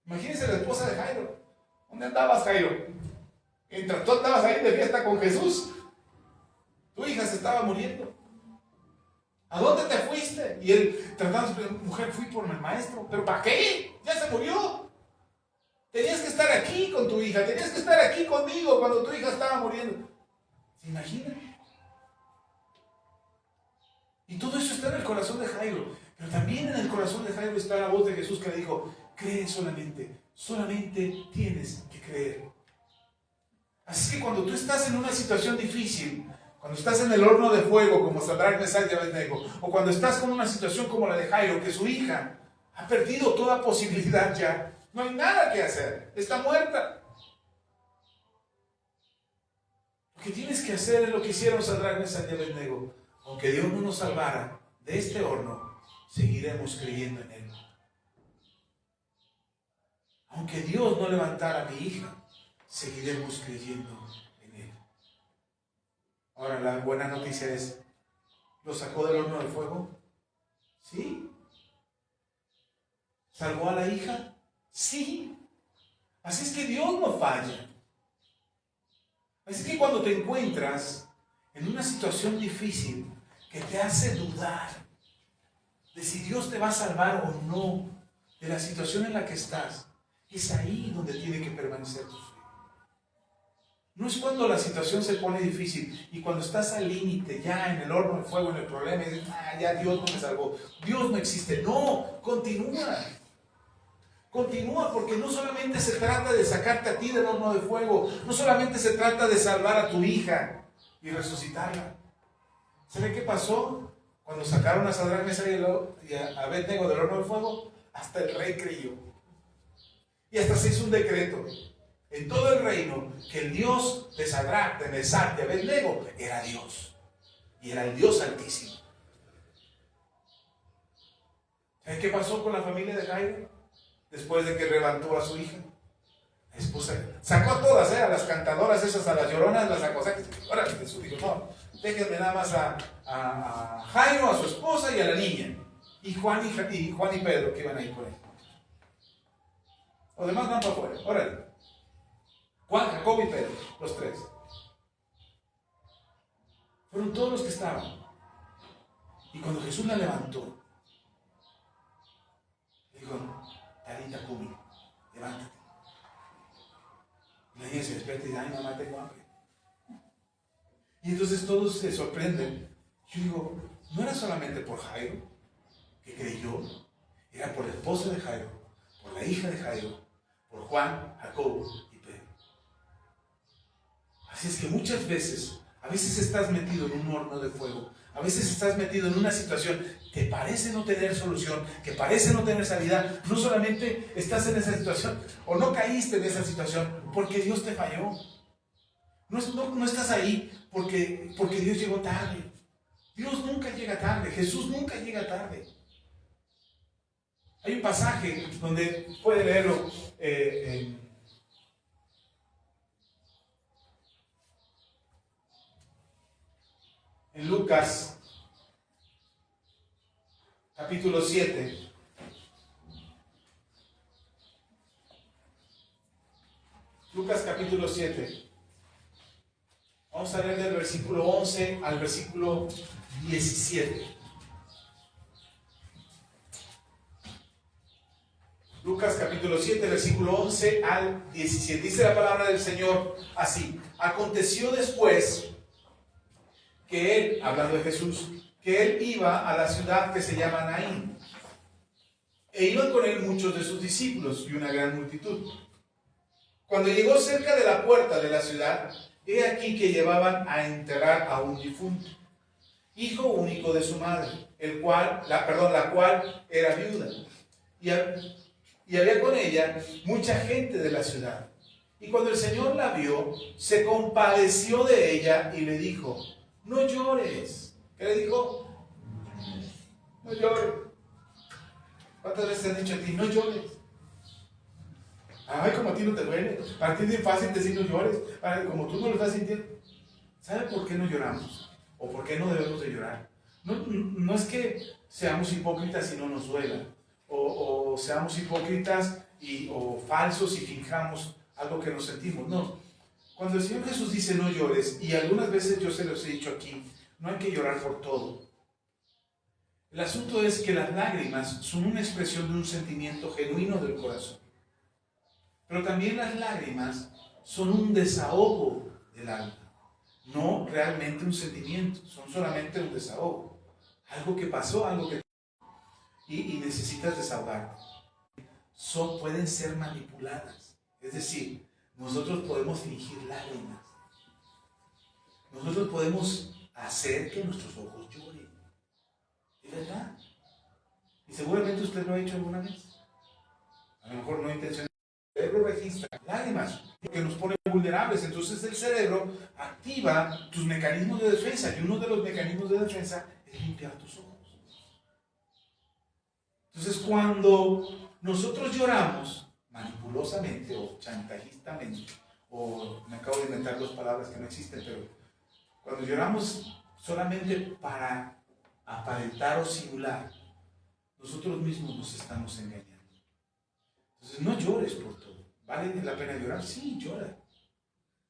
Imagínense la esposa de Jairo. ¿Dónde andabas, Jairo? Mientras tú andabas ahí de fiesta con Jesús, tu hija se estaba muriendo. ¿A dónde te fuiste? Y él tratando de decir, mujer, fui por el maestro. ¿Pero para qué? Ya se murió. Tenías que estar aquí con tu hija, tenías que estar aquí conmigo cuando tu hija estaba muriendo. ¿Se imaginan? Y todo eso está en el corazón de Jairo. Pero también en el corazón de Jairo está la voz de Jesús que le dijo, cree solamente, solamente tienes que creer. Así que cuando tú estás en una situación difícil, cuando estás en el horno de fuego como Sadrach, Mesach y Abednego, o cuando estás con una situación como la de Jairo, que su hija ha perdido toda posibilidad ya, no hay nada que hacer, está muerta. Lo que tienes que hacer es lo que hicieron Sadrach, Mesach y Abednego. Aunque Dios no nos salvara de este horno, seguiremos creyendo en Él. Aunque Dios no levantara a mi hija, seguiremos creyendo en Él. Ahora, la buena noticia es, ¿lo sacó del horno de fuego? ¿Sí? ¿Salvó a la hija? Sí. Así es que Dios no falla. Así que cuando te encuentras en una situación difícil que te hace dudar de si Dios te va a salvar o no de la situación en la que estás, es ahí donde tiene que permanecer tu fe. No es cuando la situación se pone difícil y cuando estás al límite, ya en el horno de fuego, en el problema, y dices, ya Dios no me salvó, Dios no existe. No, continúa. Continúa, porque no solamente se trata de sacarte a ti del horno de fuego, no solamente se trata de salvar a tu hija y resucitarla. ¿Sabe qué pasó? Cuando sacaron a Sadrach, Mesach y a Abednego del horno de fuego, hasta el rey creyó. Y hasta se hizo un decreto en todo el reino que el Dios de Sadrach, de Mesach, de Abednego era Dios. Y era el Dios Altísimo. ¿Sabe qué pasó con la familia de Jairo? Después de que levantó a su hija, la esposa sacó a todas, a las cantadoras esas, a las lloronas, las sacó. Ahora Jesús dijo, no, déjenme nada más a Jairo, a su esposa y a la niña. Y Juan y Pedro, que iban ahí por ahí. Los demás van para afuera, órale. Juan, Jacob y Pedro, los tres. Fueron todos los que estaban. Y cuando Jesús la levantó, dijo, Talita Kumi, levántate. Y la niña se despierta y dice, ay mamá, tengo hambre. Y entonces todos se sorprenden. Yo digo, no era solamente por Jairo, que creyó, era por la esposa de Jairo, por la hija de Jairo, por Juan, Jacob y Pedro. Así es que muchas veces, a veces estás metido en un horno de fuego, a veces estás metido en una situación que parece no tener solución, que parece no tener salida. No solamente estás en esa situación o no caíste en esa situación porque Dios te falló. No estás ahí porque Dios llegó tarde. Dios nunca llega tarde, Jesús nunca llega tarde. Hay un pasaje donde puede leerlo en Lucas, capítulo 7. Lucas, capítulo 7. Vamos a leer del versículo 11 al versículo 17. Lucas, capítulo 7, versículo 11 al 17. Dice la palabra del Señor así. Aconteció después que él, hablando de Jesús, que él iba a la ciudad que se llama Naín. E iban con él muchos de sus discípulos y una gran multitud. Cuando llegó cerca de la puerta de la ciudad, he aquí que llevaban a enterrar a un difunto, hijo único de su madre, la cual era viuda, y, y había con ella mucha gente de la ciudad. Y cuando el Señor la vio, se compadeció de ella y le dijo, no llores. ¿Qué le dijo? No llores. ¿Cuántas veces te han dicho a ti, no llores? Ay, como a ti no te duele. Para ti es bien fácil decir no llores. Como tú no lo estás sintiendo. ¿Sabe por qué no lloramos? ¿O por qué no debemos de llorar? No es que seamos hipócritas y no nos duela. O seamos hipócritas o falsos y finjamos algo que no sentimos. No. Cuando el Señor Jesús dice no llores, y algunas veces yo se los he dicho aquí, no hay que llorar por todo. El asunto es que las lágrimas son una expresión de un sentimiento genuino del corazón. Pero también las lágrimas son un desahogo del alma. No realmente un sentimiento, son solamente un desahogo. Algo que pasó, algo que... Y necesitas desahogarte. Pueden ser manipuladas. Es decir, nosotros podemos fingir lágrimas. Nosotros podemos hacer que nuestros ojos lloren. ¿Es verdad? Y seguramente usted lo ha hecho alguna vez. A lo mejor no intencionalmente. El cerebro registra lágrimas, que nos pone vulnerables. Entonces el cerebro activa tus mecanismos de defensa. Y uno de los mecanismos de defensa es limpiar tus ojos. Entonces cuando nosotros lloramos manipulosamente o chantajistamente, o me acabo de inventar dos palabras que no existen, pero cuando lloramos solamente para aparentar o simular, nosotros mismos nos estamos engañando. Entonces no llores por todo. ¿Vale la pena llorar? Sí, llora.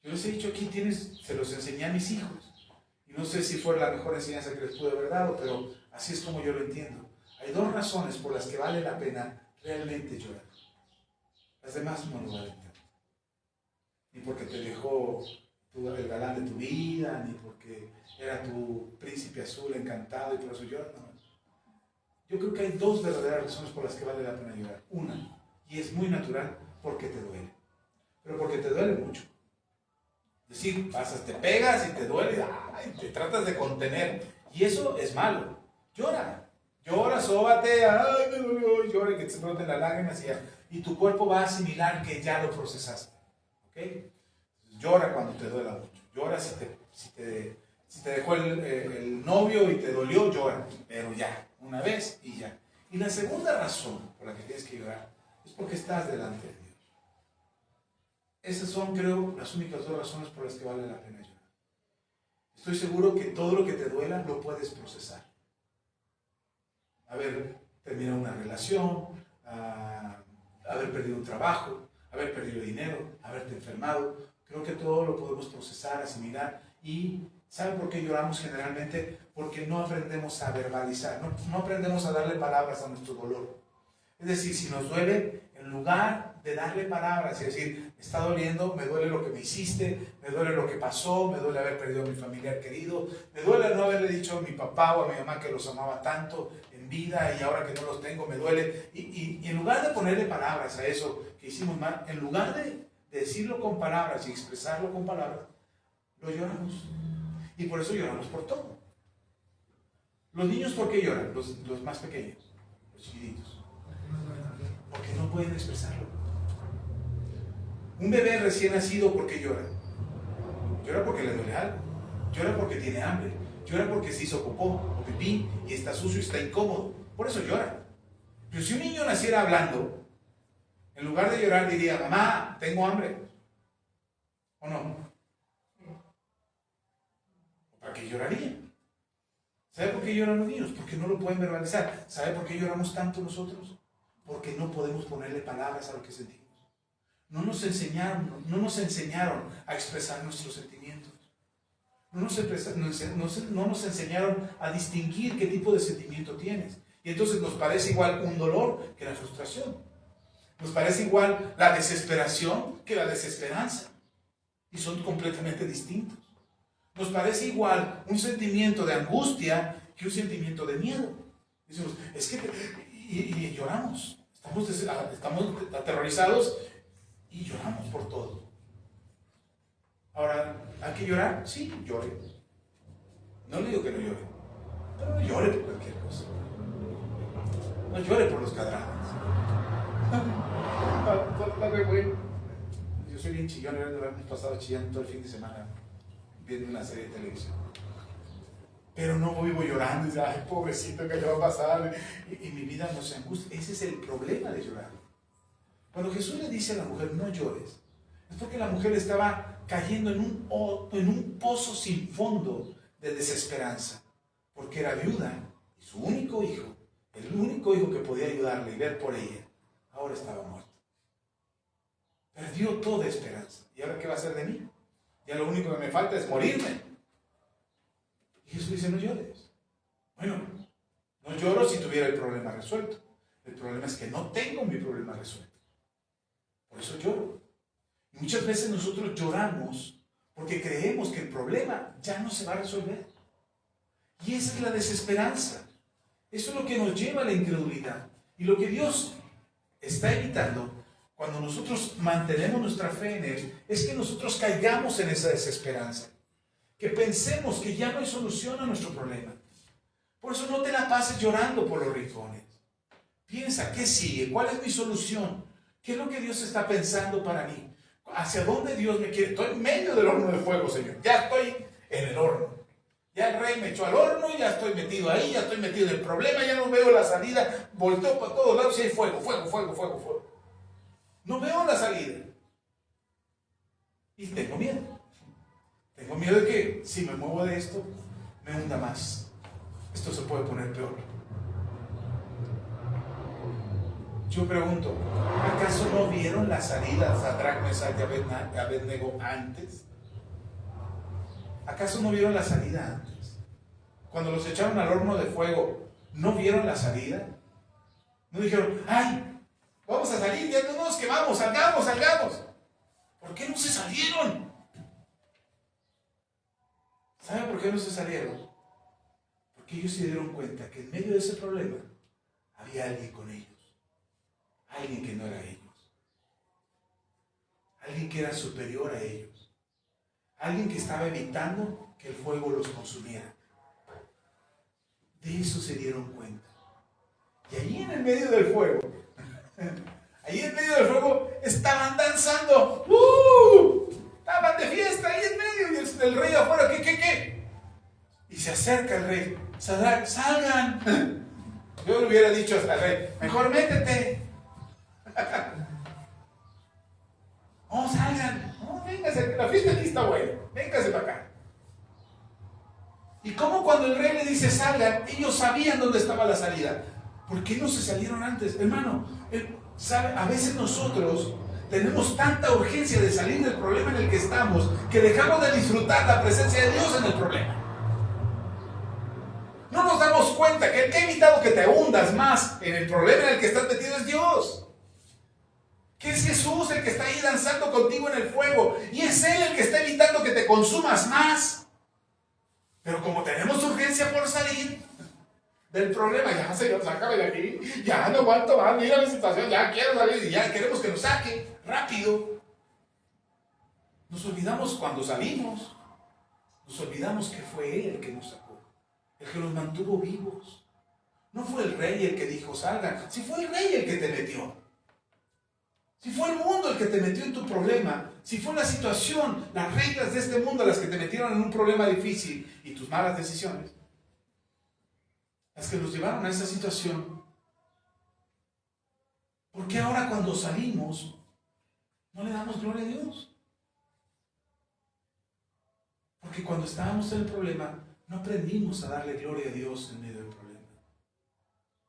Yo les he dicho aquí, se los enseñé a mis hijos. Y no sé si fue la mejor enseñanza que les pude haber dado, pero así es como yo lo entiendo. Hay dos razones por las que vale la pena realmente llorar. Las demás no lo valen tanto. Ni porque te dejó el galán de tu vida, ni porque era tu príncipe azul encantado y por eso lloras. No. Yo creo que hay dos verdaderas razones por las que vale la pena llorar. Una, y es muy natural, porque te duele. Pero porque te duele mucho. Es decir, te pegas y te duele, te tratas de contener. Y eso es malo. Llora. Llora, sóbate, ay, me dolió, llora y que te broten las lágrimas y tu cuerpo va a asimilar que ya lo procesaste. ¿Ok? Llora cuando te duela mucho. Llora si te dejó el novio y te dolió, llora. Pero ya, una vez y ya. Y la segunda razón por la que tienes que llorar es porque estás delante de Dios. Esas son, creo, las únicas dos razones por las que vale la pena llorar. Estoy seguro que todo lo que te duela lo puedes procesar. Haber terminado una relación, haber perdido un trabajo, haber perdido dinero, haberte enfermado. Creo que todo lo podemos procesar, asimilar. ¿Y saben por qué lloramos generalmente? Porque no aprendemos a verbalizar, no aprendemos a darle palabras a nuestro dolor. Es decir, si nos duele, en lugar de darle palabras y decir, me está doliendo, me duele lo que me hiciste, me duele lo que pasó, me duele haber perdido a mi familiar querido, me duele no haberle dicho a mi papá o a mi mamá que los amaba tanto en vida y ahora que no los tengo me duele. Y en lugar de ponerle palabras a eso que hicimos mal, en lugar de decirlo con palabras y expresarlo con palabras, lo lloramos. Y por eso lloramos por todo. Los niños, ¿por qué lloran? Los más pequeños, los chiquitos. Porque no pueden expresarlo. Un bebé recién nacido, ¿por qué llora? Llora porque le duele algo. Llora porque tiene hambre. Llora porque se hizo popó o pipí y está sucio y está incómodo. Por eso llora. Pero si un niño naciera hablando, en lugar de llorar diría, mamá, tengo hambre. ¿O no? ¿Para qué lloraría? ¿Sabe por qué lloran los niños? Porque no lo pueden verbalizar. ¿Sabe por qué lloramos tanto nosotros? Porque no podemos ponerle palabras a lo que sentimos. No nos enseñaron a expresar nuestros sentimientos. No nos enseñaron a distinguir qué tipo de sentimiento tienes. Y entonces nos parece igual un dolor que la frustración. Nos parece igual la desesperación que la desesperanza. Y son completamente distintos. Nos parece igual un sentimiento de angustia que un sentimiento de miedo. Decimos, es que... Y lloramos. Estamos aterrorizados y lloramos por todo. Ahora, ¿hay que llorar? Sí, llore. No le digo que no llore, pero no llore por cualquier cosa. No llore por los cadranes. Está muy bueno. Yo soy bien chillón, hemos pasado chillando todo el fin de semana viendo una serie de televisión. Pero no vivo llorando y dice, ay, pobrecito, ¿qué le va a pasar? Y mi vida no se angustia. Ese es el problema de llorar. Cuando Jesús le dice a la mujer, no llores, es porque la mujer estaba cayendo en un pozo sin fondo de desesperanza. Porque era viuda y su único hijo, el único hijo que podía ayudarle y ver por ella, ahora estaba muerto. Perdió toda esperanza. ¿Y ahora qué va a hacer de mí? Ya lo único que me falta es morirme. Y Jesús dice, no llores. Bueno, no lloro si tuviera el problema resuelto. El problema es que no tengo mi problema resuelto. Por eso lloro. Y muchas veces nosotros lloramos porque creemos que el problema ya no se va a resolver. Y esa es la desesperanza. Eso es lo que nos lleva a la incredulidad. Y lo que Dios está evitando cuando nosotros mantenemos nuestra fe en Él es que nosotros caigamos en esa desesperanza. Que pensemos que ya no hay solución a nuestro problema. Por eso no te la pases llorando por los rincones. Piensa, ¿qué sigue? ¿Cuál es mi solución? ¿Qué es lo que Dios está pensando para mí? ¿Hacia dónde Dios me quiere? Estoy en medio del horno de fuego, Señor. Ya estoy en el horno. Ya el rey me echó al horno, ya estoy metido ahí, ya estoy metido en el problema, ya no veo la salida. Volteo para todos lados y hay fuego, fuego, fuego, fuego, fuego. No veo la salida. Y tengo miedo. Tengo miedo de que si me muevo de esto, me hunda más. Esto se puede poner peor. Yo pregunto, ¿acaso no vieron la salida de Sadrac, Mesach y Abednego antes? ¿Acaso no vieron la salida antes? Cuando los echaron al horno de fuego, ¿no vieron la salida? No dijeron, ¡ay! Vamos a salir, ya no nos quemamos, salgamos, salgamos. ¿Por qué no se salieron? ¿Saben por qué no se salieron? Porque ellos se dieron cuenta que en medio de ese problema había alguien con ellos. Alguien que no era ellos. Alguien que era superior a ellos. Alguien que estaba evitando que el fuego los consumiera. De eso se dieron cuenta. Y ahí en el medio del fuego, ahí en medio del fuego estaban danzando. Estaban de fiesta ahí en medio. Y el rey afuera, ¿qué? Y se acerca el rey. Salgan. Yo le hubiera dicho al rey, mejor métete. No, salgan. No, véngase, la fiesta aquí está buena. Véngase para acá. Y como cuando el rey le dice salgan, ellos sabían dónde estaba la salida. ¿Por qué no se salieron antes? Hermano, ¿sabe? A veces nosotros tenemos tanta urgencia de salir del problema en el que estamos que dejamos de disfrutar la presencia de Dios en el problema. No nos damos cuenta que el que ha evitado que te hundas más en el problema en el que estás metido es Dios. Que es Jesús el que está ahí danzando contigo en el fuego. Y es Él el que está evitando que te consumas más. Pero como tenemos urgencia por salir del problema, ya Señor, sácame de aquí. Ya no aguanto más, mira mi situación, ya quiero salir y ya queremos que nos saque rápido. Nos olvidamos cuando salimos. Nos olvidamos que fue Él el que nos sacó. El que nos mantuvo vivos. No fue el rey el que dijo salgan. Si fue el rey el que te metió. Si fue el mundo el que te metió en tu problema, si fue la situación, las reglas de este mundo las que te metieron en un problema difícil y tus malas decisiones, las que nos llevaron a esa situación, ¿por qué ahora cuando salimos no le damos gloria a Dios? Porque cuando estábamos en el problema no aprendimos a darle gloria a Dios en medio del problema.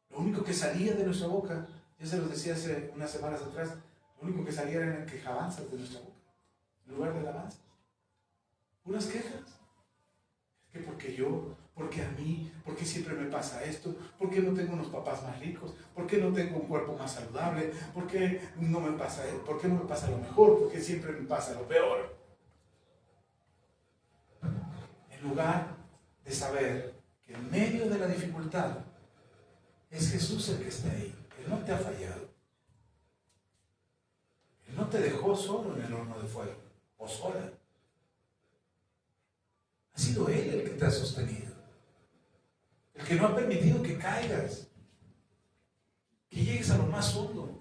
Lo único que salía de nuestra boca, ya se los decía hace unas semanas atrás, lo único que salía eran quejabanzas de nuestra boca, en lugar de alabanzas. Puras quejas. Es que porque yo, porque a mí, porque siempre me pasa esto, porque no tengo unos papás más ricos, porque no tengo un cuerpo más saludable, porque no me pasa, por qué no me pasa lo mejor, porque siempre me pasa lo peor. En lugar de saber que en medio de la dificultad es Jesús el que está ahí. Él no te ha fallado. Él no te dejó solo en el horno de fuego, o sola. Ha sido Él el que te ha sostenido. El que no ha permitido que caigas, que llegues a lo más hondo.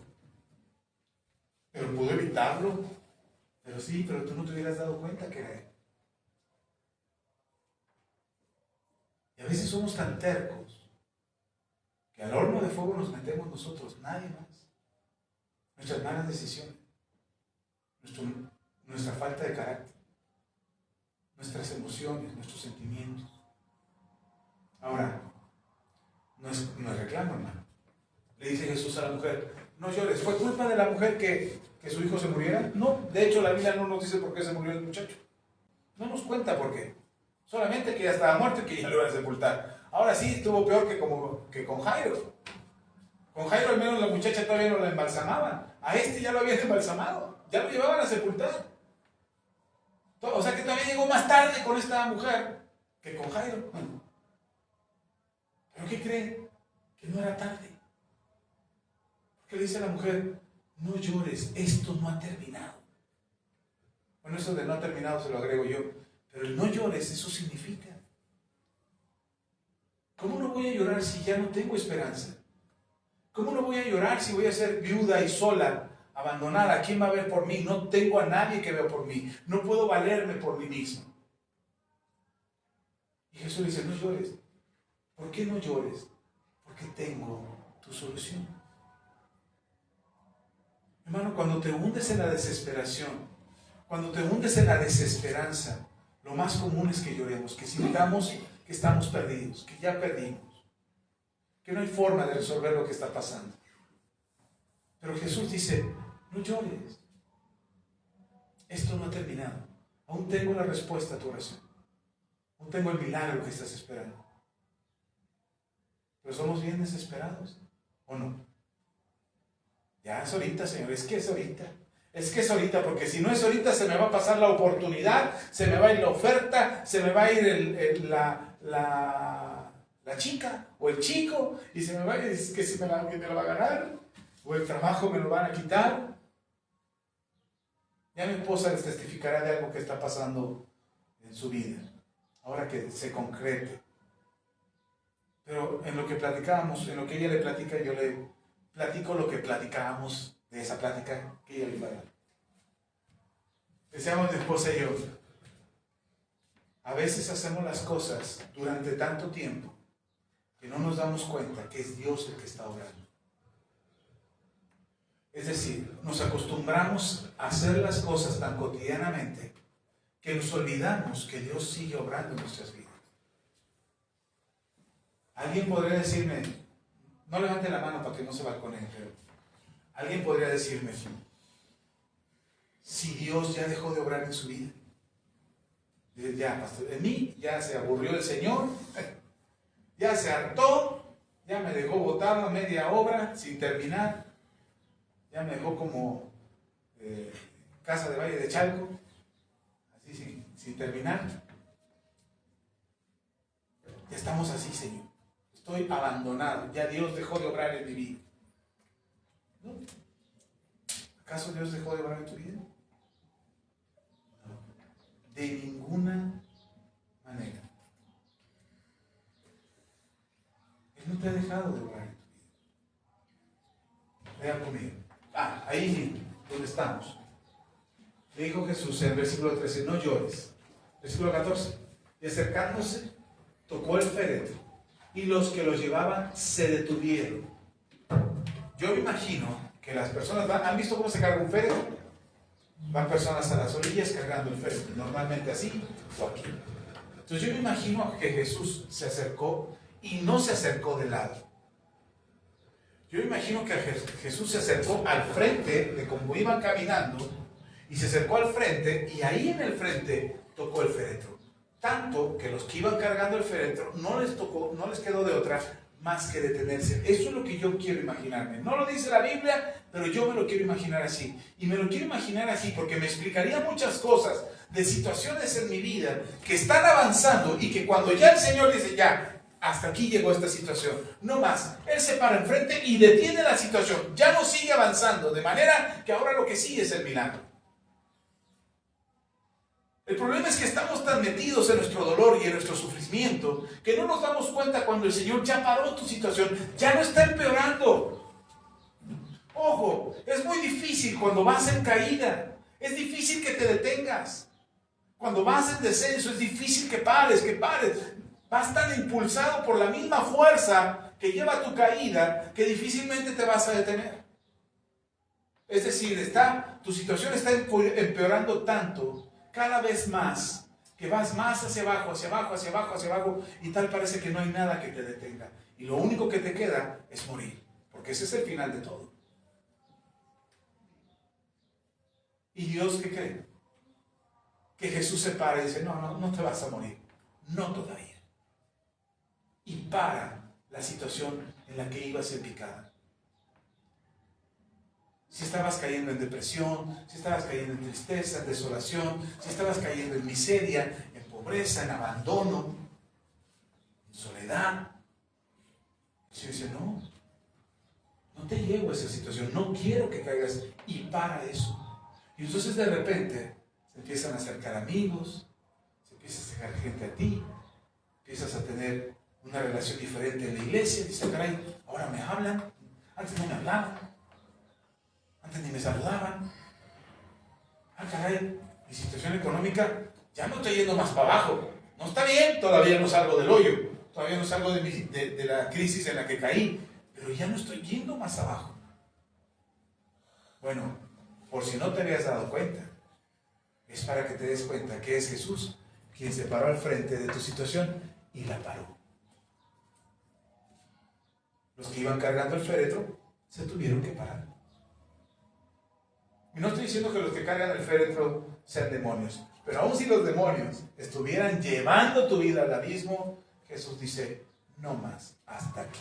pero pudo evitarlo. Pero sí, pero tú no te hubieras dado cuenta que era él. Y a veces somos tan tercos que al horno de fuego nos metemos nosotros, nadie más. Nuestras malas decisiones, nuestra falta de carácter, nuestras emociones, nuestros sentimientos. Ahora, no es reclamo, hermano. Le dice Jesús a la mujer, no llores. ¿Fue culpa de la mujer que su hijo se muriera? No, de hecho la Biblia no nos dice por qué se murió el muchacho. No nos cuenta por qué. Solamente que ya estaba muerto y que ya lo iban a sepultar. Ahora sí, estuvo peor que con Jairo. Con Jairo al menos la muchacha todavía no la embalsamaban. A este ya lo habían embalsamado. Ya lo llevaban a sepultar. O sea que todavía llegó más tarde con esta mujer que con Jairo. ¿Pero qué creen? Que no era tarde. Porque le dice a la mujer, no llores, esto no ha terminado. Bueno, eso de no ha terminado se lo agrego yo. Pero el no llores, eso significa. ¿Cómo no voy a llorar si ya no tengo esperanza? ¿Cómo no voy a llorar si voy a ser viuda y sola, abandonada? ¿Quién va a ver por mí? No tengo a nadie que vea por mí. No puedo valerme por mí mismo. Y Jesús le dice, no llores. ¿Por qué no llores? Porque tengo tu solución. Hermano, cuando te hundes en la desesperación, cuando te hundes en la desesperanza, lo más común es que lloremos, que sintamos que estamos perdidos, que ya perdimos, que no hay forma de resolver lo que está pasando. Pero Jesús dice, no llores. Esto no ha terminado. Aún tengo la respuesta a tu oración. Aún tengo el milagro que estás esperando. Pero somos bien desesperados, ¿o no? Ya es ahorita, Señor, es que es ahorita. Es que es ahorita, porque si no es ahorita se me va a pasar la oportunidad, se me va a ir la oferta, se me va a ir la chica o el chico, y se me va a ir, es que si me lo va a ganar, o el trabajo me lo van a quitar. Ya mi esposa les testificará de algo que está pasando en su vida, ahora que se concrete. Pero en lo que platicábamos, en lo que ella le platica, yo le platico lo que platicábamos de esa plática que ella le iba a dar. Decíamos mi esposa y yo, a veces hacemos las cosas durante tanto tiempo que no nos damos cuenta que es Dios el que está obrando. Es decir, nos acostumbramos a hacer las cosas tan cotidianamente que nos olvidamos que Dios sigue obrando en nuestras vidas. Alguien podría decirme, no levante la mano para que no se balconee, pero alguien podría decirme, si Dios ya dejó de obrar en su vida. Dice, ya, pastor, en mí ya se aburrió el Señor, ya se hartó, ya me dejó botado a media obra sin terminar, ya me dejó como casa de Valle de Chalco, así sin terminar. Ya estamos así, Señor. Estoy abandonado, ya Dios dejó de obrar en mi vida. ¿No? ¿Acaso Dios dejó de obrar en tu vida? No, de ninguna manera. Él no te ha dejado de obrar en tu vida. Vean conmigo. Ahí donde estamos. Le dijo Jesús en el versículo 13, no llores. Versículo 14, y acercándose, tocó el féretro. Y los que lo llevaban se detuvieron. Yo me imagino que las personas ¿han visto cómo se carga un féretro? Van personas a las orillas cargando el féretro, normalmente así o aquí. Entonces yo me imagino que Jesús se acercó y no se acercó de lado. Yo me imagino que Jesús se acercó al frente de cómo iban caminando y se acercó al frente y ahí en el frente tocó el féretro. Tanto que los que iban cargando el féretro no les quedó de otra más que detenerse. Eso es lo que yo quiero imaginarme. No lo dice la Biblia, pero yo me lo quiero imaginar así. Y me lo quiero imaginar así porque me explicaría muchas cosas de situaciones en mi vida que están avanzando y que cuando ya el Señor dice, ya, hasta aquí llegó esta situación, no más, Él se para enfrente y detiene la situación. Ya no sigue avanzando, de manera que ahora lo que sigue es el milagro. El problema es que estamos tan metidos en nuestro dolor y en nuestro sufrimiento que no nos damos cuenta cuando el Señor ya paró tu situación, ya no está empeorando. Ojo, es muy difícil difícil cuando vas en caída. Es difícil que te detengas. Cuando vas en descenso es difícil que pares. Vas tan impulsado por la misma fuerza que lleva a tu caída que difícilmente te vas a detener. Es decir, tu situación está empeorando tanto, cada vez más, que vas más hacia abajo, hacia abajo, hacia abajo, hacia abajo, y tal parece que no hay nada que te detenga. Y lo único que te queda es morir, porque ese es el final de todo. ¿Y Dios qué cree? Que Jesús se para y dice, no te vas a morir, no todavía. Y para la situación en la que ibas en picada. Si estabas cayendo en depresión, si estabas cayendo en tristeza, en desolación, si estabas cayendo en miseria, en pobreza, en abandono, en soledad. El Señor dice, no te llevo a esa situación, no quiero que caigas, y para eso. Y entonces de repente se empiezan a acercar amigos, se empieza a acercar gente a ti, empiezas a tener una relación diferente en la iglesia, dice, caray, ahora me hablan, antes no me hablaban. Antes ni me saludaban. Caray, mi situación económica ya no estoy yendo más para abajo. No está bien, todavía no salgo del hoyo. Todavía no salgo de la crisis en la que caí. Pero ya no estoy yendo más abajo. Bueno, por si no te habías dado cuenta, es para que te des cuenta que es Jesús quien se paró al frente de tu situación y la paró. Los que iban cargando el féretro se tuvieron que parar. Y no estoy diciendo que los que cargan el féretro sean demonios, pero aun si los demonios estuvieran llevando tu vida al abismo, Jesús dice, no más, hasta aquí.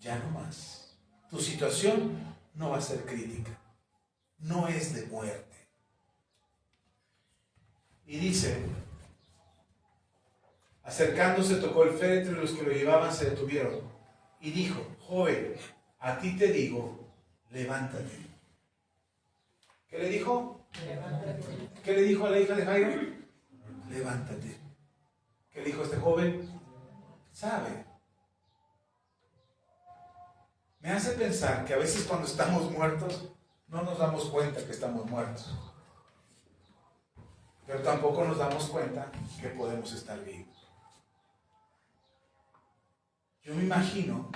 Ya no más. Tu situación no va a ser crítica, no es de muerte. Y dice, acercándose tocó el féretro y los que lo llevaban se detuvieron. Y dijo, joven, a ti te digo, levántate. ¿Qué le dijo? Levántate. ¿Qué le dijo a la hija de Jairo? Levántate. ¿Qué le dijo este joven? Sabe. Me hace pensar que a veces cuando estamos muertos no nos damos cuenta que estamos muertos. Pero tampoco nos damos cuenta que podemos estar vivos. Yo me imagino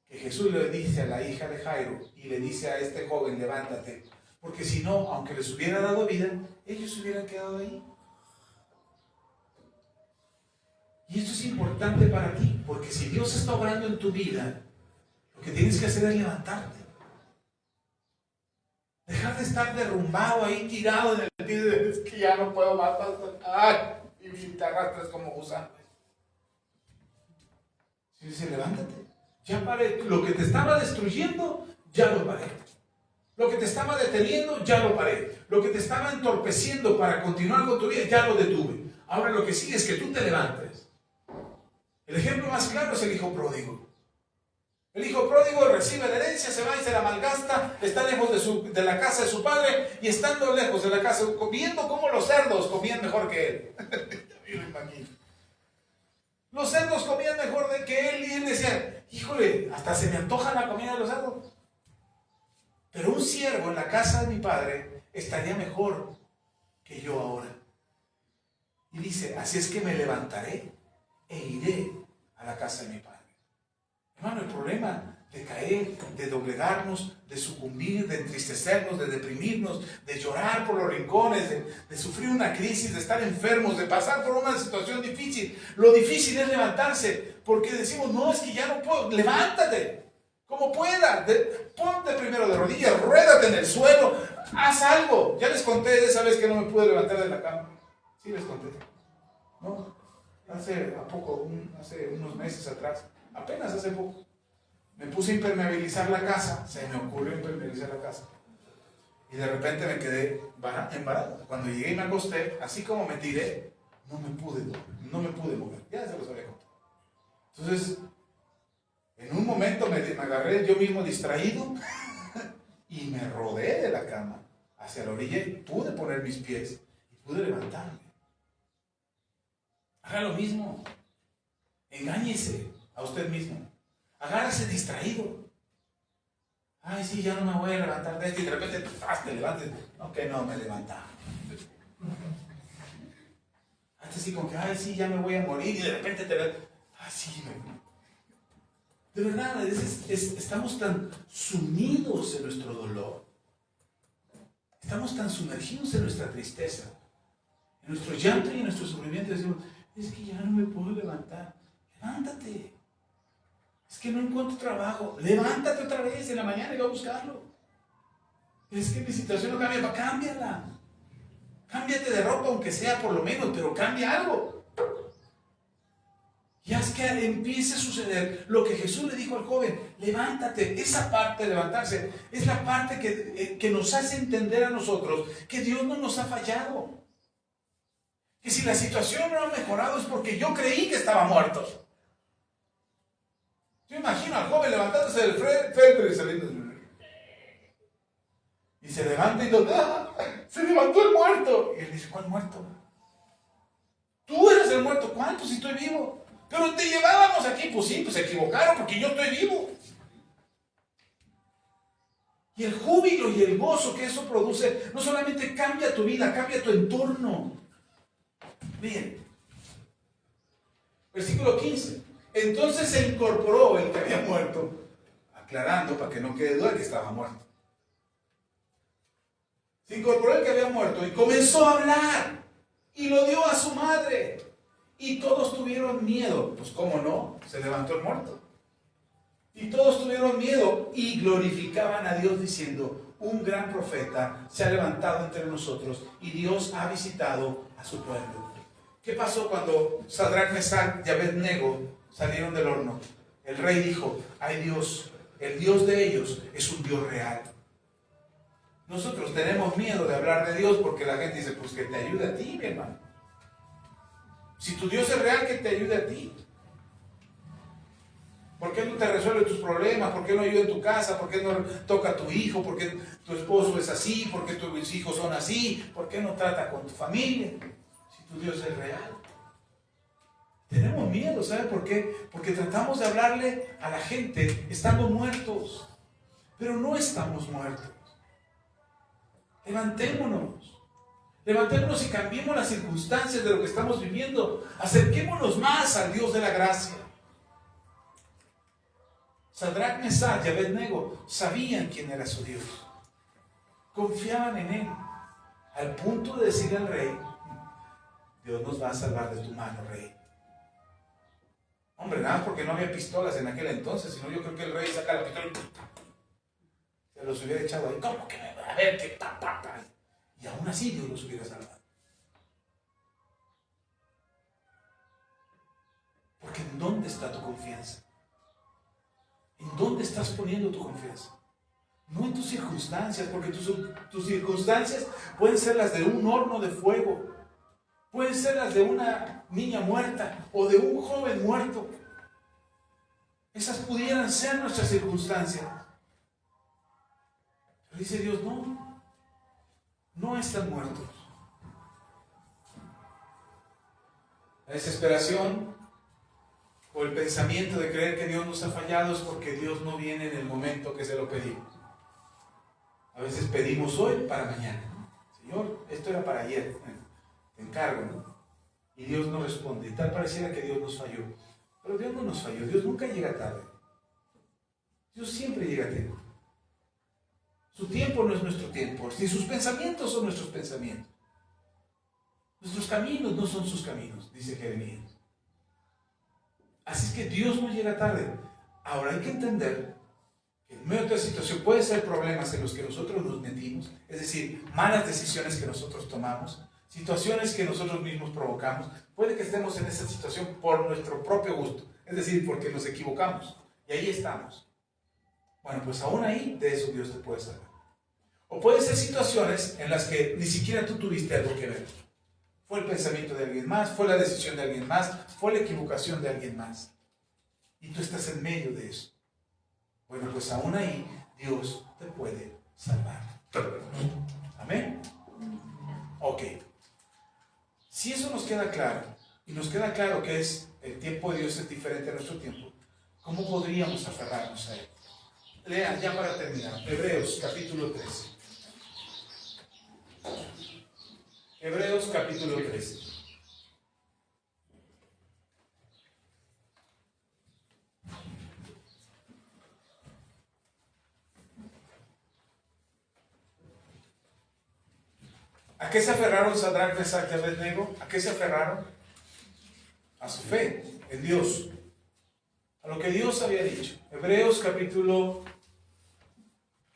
que Jesús le dice a la hija de Jairo y le dice a este joven, levántate, porque si no, aunque les hubiera dado vida, ellos se hubieran quedado ahí. Y esto es importante para ti, porque si Dios está obrando en tu vida, lo que tienes que hacer es levantarte. Dejar de estar derrumbado ahí, tirado en el piso, es que ya no puedo más, y te arrastras como gusano. Y dice, levántate. Ya paré. Lo que te estaba destruyendo, ya lo paré. Lo que te estaba deteniendo, ya lo paré. Lo que te estaba entorpeciendo para continuar con tu vida, ya lo detuve. Ahora lo que sigue es que tú te levantes. El ejemplo más claro es el hijo pródigo. El hijo pródigo recibe la herencia, se va y se la malgasta, está lejos de la casa de su padre, y estando lejos de la casa, viendo cómo los cerdos comían mejor que él. Yo me imagino. Los cerdos comían mejor que él, y él decía, híjole, hasta se me antoja la comida de los cerdos. Pero un siervo en la casa de mi padre estaría mejor que yo ahora. Y dice, así es que me levantaré e iré a la casa de mi padre. Hermano, el problema de caer, de doblegarnos, de sucumbir, de entristecernos, de deprimirnos, de llorar por los rincones, de sufrir una crisis, de estar enfermos, de pasar por una situación difícil. Lo difícil es levantarse, porque decimos, no, es que ya no puedo. Levántate, como puedas. Ponte primero de rodillas, ruédate en el suelo, haz algo. Ya les conté de esa vez que no me pude levantar de la cama. Sí les conté. ¿No? Hace unos meses atrás. Apenas hace poco, me puse a impermeabilizar la casa, se me ocurrió impermeabilizar la casa, y de repente me quedé embarado. Cuando llegué y me acosté, así como me tiré, no me pude mover, ya se los había contado. Entonces, en un momento me agarré yo mismo distraído, y me rodé de la cama hacia la orilla, y pude poner mis pies, y pude levantarme. Haga lo mismo, engáñese a usted mismo. Agárrese distraído. Ay, sí, ya no me voy a levantar de esto, y de repente te levantes. Ok, no me levantaba. Antes sí, como que, ay, sí, ya me voy a morir, y de repente te levantas. Ay, sí, de verdad, estamos tan sumidos en nuestro dolor. Estamos tan sumergidos en nuestra tristeza, en nuestro llanto y en nuestro sufrimiento. Decimos, es que ya no me puedo levantar. Levántate. Es que no encuentro trabajo. Levántate otra vez en la mañana y ve a buscarlo. Es que mi situación no cambia. Cámbiala. Cámbiate de ropa, aunque sea por lo menos, pero cambia algo. Y haz que empiece a suceder lo que Jesús le dijo al joven. Levántate. Esa parte de levantarse es la parte que nos hace entender a nosotros que Dios no nos ha fallado. Que si la situación no ha mejorado es porque yo creí que estaba muerto. Yo imagino al joven levantándose del féretro y saliendo. Y se levanta y todo, ¡ah! Se levantó el muerto. Y él dice, ¿cuál muerto? Tú eres el muerto. ¿Cuánto si estoy vivo? Pero te llevábamos aquí. Pues sí, pues se equivocaron porque yo estoy vivo. Y el júbilo y el gozo que eso produce no solamente cambia tu vida, cambia tu entorno. Bien. Versículo 15. Entonces se incorporó el que había muerto, aclarando para que no quede duda que estaba muerto. Se incorporó el que había muerto y comenzó a hablar y lo dio a su madre. Y todos tuvieron miedo. Pues cómo no, se levantó el muerto. Y todos tuvieron miedo y glorificaban a Dios diciendo, un gran profeta se ha levantado entre nosotros y Dios ha visitado a su pueblo. ¿Qué pasó cuando Sadrach, Mesach y Abed-nego salieron del horno? El rey dijo, ay Dios, el Dios de ellos es un Dios real. Nosotros tenemos miedo de hablar de Dios porque la gente dice, pues que te ayude a ti, mi hermano. Si tu Dios es real, que te ayude a ti. ¿Por qué no te resuelve tus problemas? ¿Por qué no ayuda en tu casa? ¿Por qué no toca a tu hijo? ¿Por qué tu esposo es así? ¿Por qué tus hijos son así? ¿Por qué no trata con tu familia? Si tu Dios es real. Tenemos miedo, ¿sabe por qué? Porque tratamos de hablarle a la gente estando muertos. Pero no estamos muertos. Levantémonos. Levantémonos y cambiemos las circunstancias de lo que estamos viviendo. Acerquémonos más al Dios de la gracia. Sadrach, Mesach y Abed-nego sabían quién era su Dios. Confiaban en Él. Al punto de decirle al rey, Dios nos va a salvar de tu mano, rey. Hombre, nada porque no había pistolas en aquel entonces, sino yo creo que el rey saca la pistola y se los hubiera echado ahí. ¿Cómo que me va a ver? Que pa, pa, pa. Y aún así Dios los hubiera salvado. Porque ¿en dónde está tu confianza? ¿En dónde estás poniendo tu confianza? No en tus circunstancias, porque tus circunstancias pueden ser las de un horno de fuego, pueden ser las de una niña muerta o de un joven muerto. Esas pudieran ser nuestras circunstancias. Pero dice Dios, no están muertos. La desesperación o el pensamiento de creer que Dios nos ha fallado es porque Dios no viene en el momento que se lo pedimos. A veces pedimos hoy para mañana. Señor, esto era para ayer. Te encargo, ¿no? Y Dios no responde. Y tal pareciera que Dios nos falló. Pero Dios no nos falló. Dios nunca llega tarde. Dios siempre llega a tiempo. Su tiempo no es nuestro tiempo. Si sus pensamientos son nuestros pensamientos. Nuestros caminos no son sus caminos, dice Jeremías. Así es que Dios no llega tarde. Ahora hay que entender que en medio de otra situación puede ser problemas en los que nosotros nos metimos, es decir, malas decisiones que nosotros tomamos, situaciones que nosotros mismos provocamos. Puede que estemos en esa situación por nuestro propio gusto, es decir, porque nos equivocamos. Y ahí estamos. Bueno, pues aún ahí de eso Dios te puede salvar. O puede ser situaciones en las que ni siquiera tú tuviste algo que ver. Fue el pensamiento de alguien más, fue la decisión de alguien más, fue la equivocación de alguien más. Y tú estás en medio de eso. Bueno, pues aún ahí Dios te puede salvar. ¿Amén? Ok. Si eso nos queda claro, y nos queda claro que el tiempo de Dios es diferente a nuestro tiempo, ¿cómo podríamos aferrarnos a Él? Lean ya para terminar. Hebreos capítulo 13. Hebreos capítulo 13. ¿A qué se aferraron Sadrach, Mesach y Abednego? ¿A qué se aferraron? A su fe en Dios, a lo que Dios había dicho. Hebreos capítulo,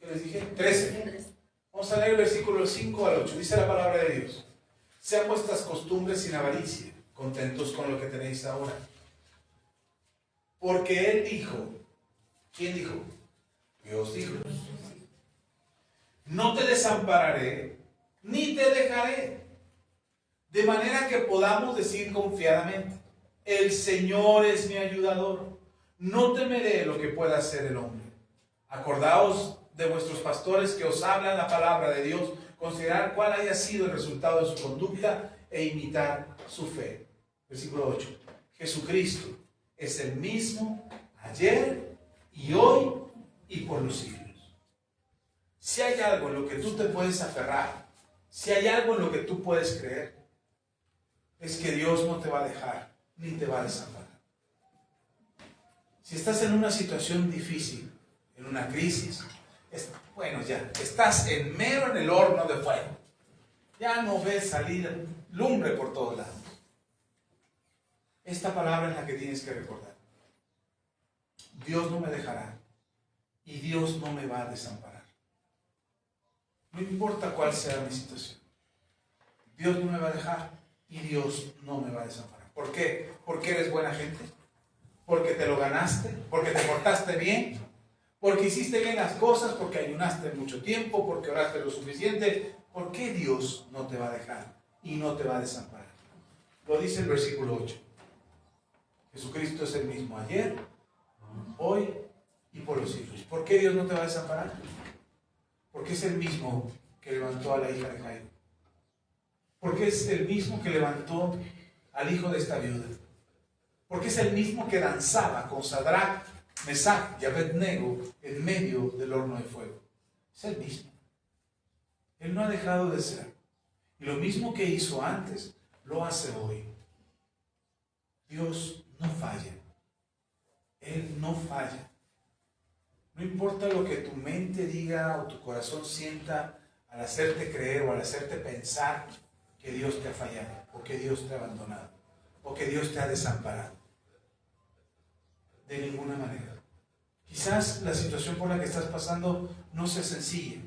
¿qué les dije? 13. Vamos a leer el versículo 5 al 8. Dice la palabra de Dios: sean vuestras costumbres sin avaricia, contentos con lo que tenéis ahora. Porque Él dijo, ¿quién dijo? Dios dijo: no te desampararé, ni te dejaré. De manera que podamos decir confiadamente: el Señor es mi ayudador, no temeré lo que pueda hacer el hombre. Acordaos de vuestros pastores que os hablan la palabra de Dios, considerar cuál haya sido el resultado de su conducta e imitar su fe. Versículo 8. Jesucristo es el mismo ayer y hoy y por los siglos. Si hay algo en lo que tú te puedes aferrar, si hay algo en lo que tú puedes creer, es que Dios no te va a dejar ni te va a desamparar. Si estás en una situación difícil, en una crisis, bueno, ya estás mero en el horno de fuego. Ya no ves salir lumbre por todos lados. Esta palabra es la que tienes que recordar. Dios no me dejará y Dios no me va a desamparar. No importa cuál sea mi situación. Dios no me va a dejar y Dios no me va a desamparar. ¿Por qué? Porque eres buena gente. Porque te lo ganaste. Porque te portaste bien. Porque hiciste bien las cosas. Porque ayunaste mucho tiempo. Porque oraste lo suficiente. ¿Por qué Dios no te va a dejar y no te va a desamparar? Lo dice el versículo 8. Jesucristo es el mismo ayer, hoy y por los siglos. ¿Por qué Dios no te va a desamparar? Porque es el mismo que levantó a la hija de Jairo. Porque es el mismo que levantó al hijo de esta viuda. Porque es el mismo que danzaba con Sadrach, Mesach y Abednego en medio del horno de fuego. Es el mismo. Él no ha dejado de ser. Y lo mismo que hizo antes, lo hace hoy. Dios no falla. Él no falla. No importa lo que tu mente diga o tu corazón sienta al hacerte creer o al hacerte pensar que Dios te ha fallado, o que Dios te ha abandonado, o que Dios te ha desamparado. De ninguna manera. Quizás la situación por la que estás pasando no sea sencilla,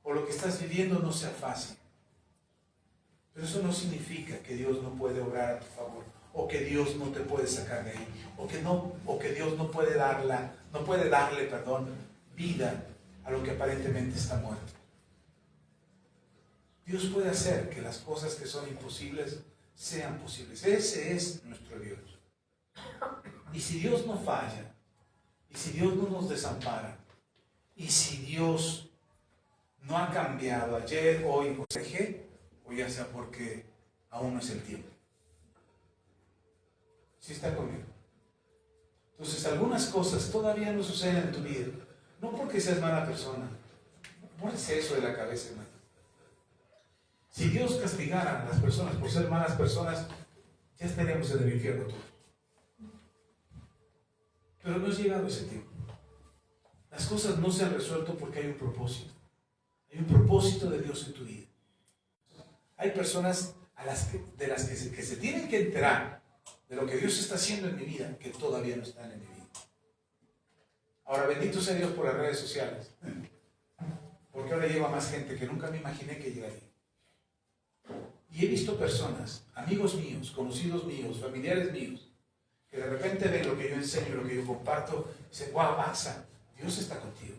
o lo que estás viviendo no sea fácil. Pero eso no significa que Dios no puede obrar a tu favor, o que Dios no te puede sacar de ahí, o que Dios no puede darle, vida a lo que aparentemente está muerto. Dios puede hacer que las cosas que son imposibles sean posibles. Ese es nuestro Dios. Y si Dios no falla, y si Dios no nos desampara, y si Dios no ha cambiado ayer, hoy, o ya sea porque aún no es el tiempo. ¿Sí está conmigo? Entonces algunas cosas todavía no suceden en tu vida, no porque seas mala persona. No es eso de la cabeza, hermano. Si Dios castigara a las personas por ser malas personas, ya estaríamos en el infierno todos. Pero no es llegado ese tiempo. Las cosas no se han resuelto porque hay un propósito. Hay un propósito de Dios en tu vida. Hay personas de las que se tienen que enterar de lo que Dios está haciendo en mi vida, que todavía no están en mi vida. Ahora, bendito sea Dios por las redes sociales, porque ahora lleva más gente que nunca me imaginé que llegaría. Y he visto personas, amigos míos, conocidos míos, familiares míos, que de repente ven lo que yo enseño, lo que yo comparto, y dicen: wow, avanza, Dios está contigo.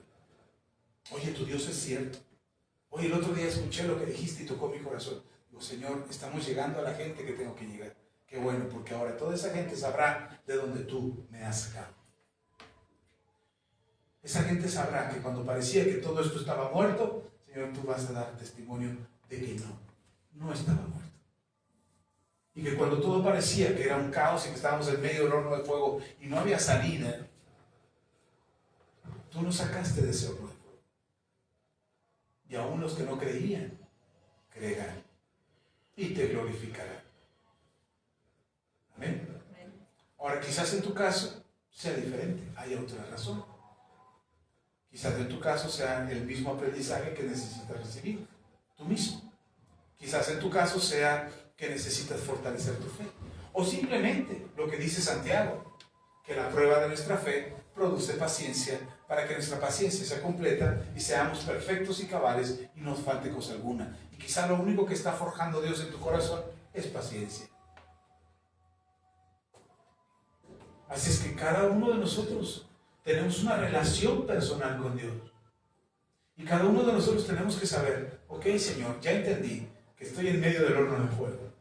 Oye, tu Dios es cierto. Oye, el otro día escuché lo que dijiste y tocó mi corazón. Digo: Señor, estamos llegando a la gente que tengo que llegar. Qué bueno, porque ahora toda esa gente sabrá de dónde tú me has sacado. Esa gente sabrá que cuando parecía que todo esto estaba muerto, Señor, tú vas a dar testimonio de que no estaba muerto. Y que cuando todo parecía que era un caos y que estábamos en medio del horno de fuego y no había salida, tú tú nos sacaste de ese horno de fuego. Y aún los que no creían, creerán y te glorificarán. Amén. Ahora, quizás en tu caso sea diferente, hay otra razón. Quizás en tu caso sea el mismo aprendizaje que necesitas recibir, tú mismo. Quizás en tu caso sea que necesitas fortalecer tu fe. O simplemente lo que dice Santiago, que la prueba de nuestra fe produce paciencia, para que nuestra paciencia sea completa y seamos perfectos y cabales y no nos falte cosa alguna. Y quizás lo único que está forjando Dios en tu corazón es paciencia. Así es que cada uno de nosotros tenemos una relación personal con Dios. Y cada uno de nosotros tenemos que saber, ok, Señor, ya entendí que estoy en medio del horno de fuego.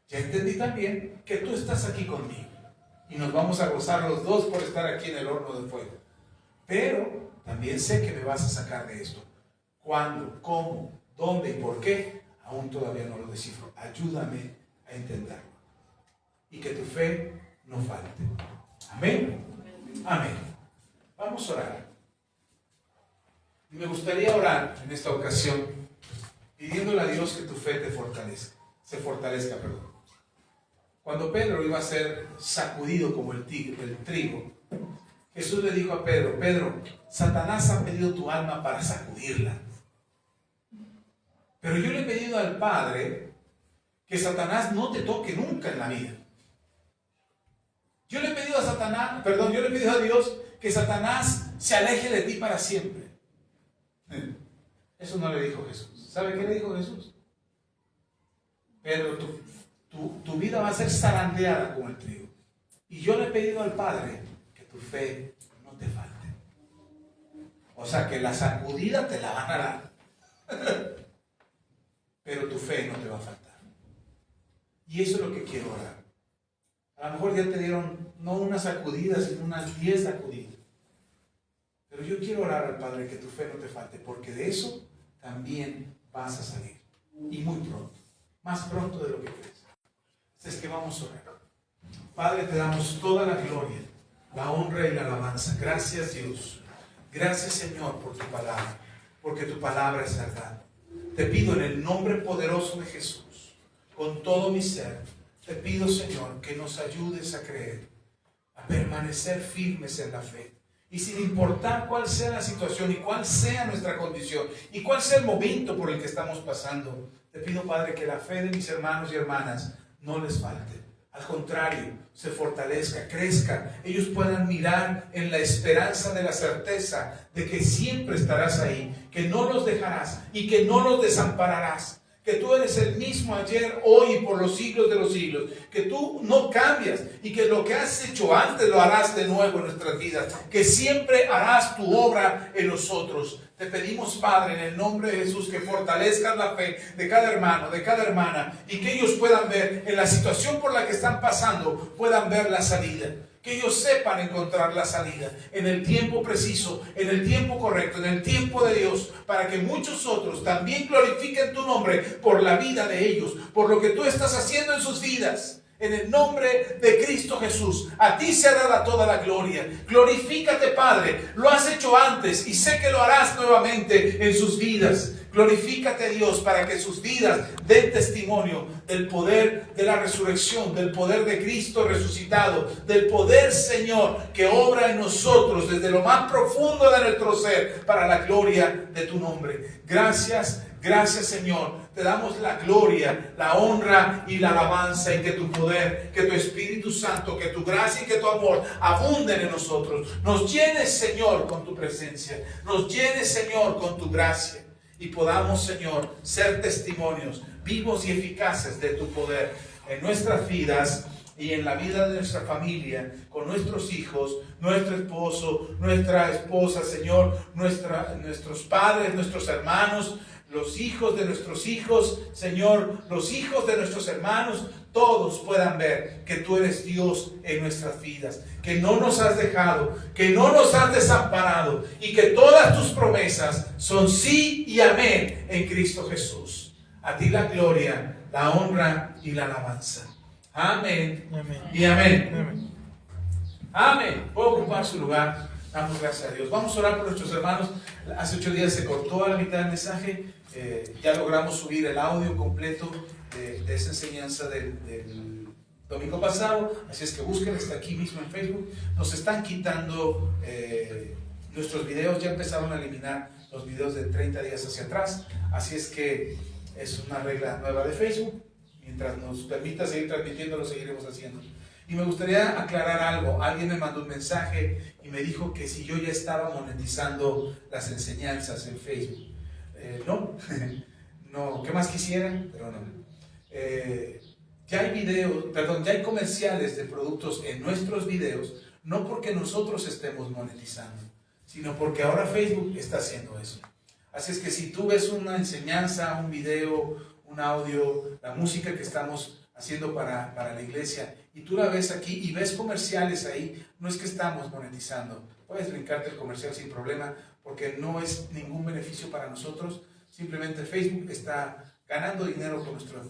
Ya entendí también que tú estás aquí conmigo. Y nos vamos a gozar los dos por estar aquí en el horno de fuego. Pero también sé que me vas a sacar de esto. ¿Cuándo? ¿Cómo? ¿Dónde? ¿Y por qué? Aún todavía no lo descifro. Ayúdame a entenderlo. Y que tu fe no falte. Amén. Amén. Vamos a orar. Y me gustaría orar en esta ocasión pidiéndole a Dios que tu fe te fortalezca. Se fortalezca, perdón. Cuando Pedro iba a ser sacudido como el trigo, Jesús le dijo a Pedro, Pedro, Satanás ha pedido tu alma para sacudirla. Pero yo le he pedido al Padre que Satanás no te toque nunca en la vida. Yo le he pedido a Dios que Satanás se aleje de ti para siempre. Eso no le dijo Jesús. ¿Sabe qué le dijo Jesús? Pedro, tu vida va a ser zarandeada como el trigo. Y yo le he pedido al Padre que tu fe no te falte. O sea, que la sacudida te la van a dar. Pero tu fe no te va a faltar. Y eso es lo que quiero orar. A lo mejor ya te dieron no una sacudida, sino unas 10 sacudidas. Pero yo quiero orar al Padre que tu fe no te falte, porque de eso también vas a salir. Y muy pronto. Más pronto de lo que crees. Así es que vamos a orar. Padre, te damos toda la gloria, la honra y la alabanza. Gracias, Dios. Gracias, Señor, por tu palabra, porque tu palabra es verdad. Te pido en el nombre poderoso de Jesús, con todo mi ser, te pido, Señor, que nos ayudes a creer, a permanecer firmes en la fe. Y sin importar cuál sea la situación y cuál sea nuestra condición y cuál sea el momento por el que estamos pasando, te pido, Padre, que la fe de mis hermanos y hermanas no les falte. Al contrario, se fortalezca, crezca. Ellos puedan mirar en la esperanza de la certeza de que siempre estarás ahí, que no los dejarás y que no los desampararás. Que tú eres el mismo ayer, hoy y por los siglos de los siglos. Que tú no cambias y que lo que has hecho antes lo harás de nuevo en nuestras vidas. Que siempre harás tu obra en nosotros. Te pedimos, Padre, en el nombre de Jesús, que fortalezcas la fe de cada hermano, de cada hermana, y que ellos puedan ver en la situación por la que están pasando, puedan ver la salida. Que ellos sepan encontrar la salida en el tiempo preciso, en el tiempo correcto, en el tiempo de Dios, para que muchos otros también glorifiquen tu nombre por la vida de ellos, por lo que tú estás haciendo en sus vidas. En el nombre de Cristo Jesús, a ti se dada toda la gloria. Glorifícate, Padre. Lo has hecho antes y sé que lo harás nuevamente en sus vidas. Glorifícate, Dios, para que sus vidas den testimonio del poder de la resurrección, del poder de Cristo resucitado, del poder, Señor, que obra en nosotros desde lo más profundo de nuestro ser para la gloria de tu nombre. Gracias. Gracias, Señor, te damos la gloria, la honra y la alabanza, y que tu poder, que tu Espíritu Santo, que tu gracia y que tu amor abunden en nosotros. Nos llenes, Señor, con tu presencia, nos llenes, Señor, con tu gracia, y podamos, Señor, ser testimonios vivos y eficaces de tu poder en nuestras vidas y en la vida de nuestra familia, con nuestros hijos, nuestro esposo, nuestra esposa, Señor, nuestros padres, nuestros hermanos, los hijos de nuestros hijos, Señor, los hijos de nuestros hermanos, todos puedan ver que tú eres Dios en nuestras vidas, que no nos has dejado, que no nos has desamparado, y que todas tus promesas son sí y amén en Cristo Jesús. A ti la gloria, la honra y la alabanza. Amén, amén. Y amén. Amén. Puedo ocupar su lugar. Damos gracias a Dios. Vamos a orar por nuestros hermanos. Hace 8 días se cortó a la mitad del mensaje. Ya logramos subir el audio completo de esa enseñanza del domingo pasado. Así es que busquen, está aquí mismo en Facebook. Nos están quitando nuestros videos. Ya empezaron a eliminar los videos de 30 días hacia atrás. Así es que es una regla nueva de Facebook. Mientras nos permita seguir transmitiendo, lo seguiremos haciendo. Y me gustaría aclarar algo. Alguien me mandó un mensaje y me dijo que si yo ya estaba monetizando las enseñanzas en Facebook. No, no, ¿qué más quisieran? Pero no. Ya hay videos, perdón, ya hay comerciales de productos en nuestros videos, no porque nosotros estemos monetizando, sino porque ahora Facebook está haciendo eso. Así es que si tú ves una enseñanza, un video, un audio, la música que estamos haciendo para la iglesia, y tú la ves aquí y ves comerciales ahí, no es que estamos monetizando. Puedes brincarte el comercial sin problema, porque no es ningún beneficio para nosotros. Simplemente Facebook está ganando dinero con nuestro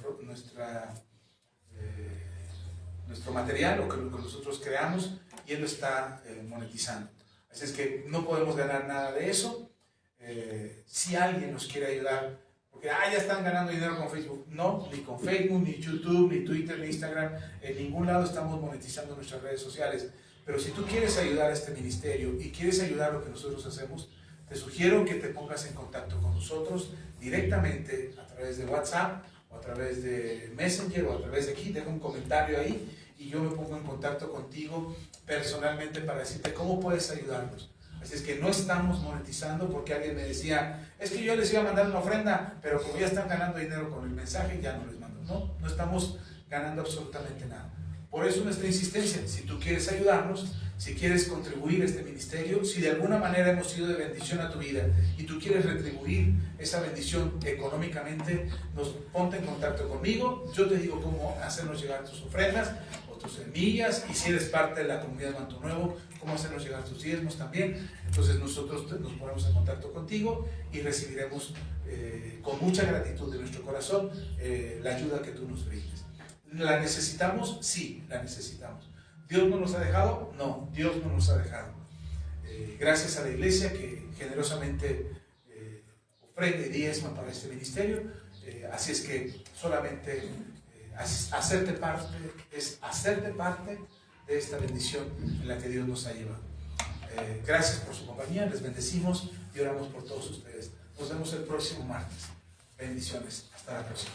material, o con lo que nosotros creamos, y él lo está monetizando. Así es que no podemos ganar nada de eso. Si alguien nos quiere ayudar, porque ya están ganando dinero con Facebook. No, ni con Facebook, ni YouTube, ni Twitter, ni Instagram. En ningún lado estamos monetizando nuestras redes sociales. Pero si tú quieres ayudar a este ministerio y quieres ayudar lo que nosotros hacemos, te sugiero que te pongas en contacto con nosotros directamente a través de WhatsApp, o a través de Messenger, o a través de aquí. Deja un comentario ahí y yo me pongo en contacto contigo personalmente para decirte cómo puedes ayudarnos. Así es que no estamos monetizando, porque alguien me decía, es que yo les iba a mandar una ofrenda, pero como ya están ganando dinero con el mensaje, ya no les mando. No, no estamos ganando absolutamente nada. Por eso nuestra insistencia. Si tú quieres ayudarnos, si quieres contribuir a este ministerio, si de alguna manera hemos sido de bendición a tu vida y tú quieres retribuir esa bendición económicamente, ponte en contacto conmigo. Yo te digo cómo hacernos llegar tus ofrendas o tus semillas, y si eres parte de la comunidad Manto Nuevo, cómo hacernos llegar tus diezmos también. Entonces nosotros nos ponemos en contacto contigo y recibiremos con mucha gratitud de nuestro corazón la ayuda que tú nos brindes. ¿La necesitamos? Sí, la necesitamos. ¿Dios no nos ha dejado? No, Dios no nos ha dejado. Gracias a la iglesia que generosamente ofrenda y diezma para este ministerio. Así es que solamente hacerte parte es hacerte parte de esta bendición en la que Dios nos ha llevado. Gracias por su compañía, les bendecimos y oramos por todos ustedes. Nos vemos el próximo martes. Bendiciones. Hasta la próxima.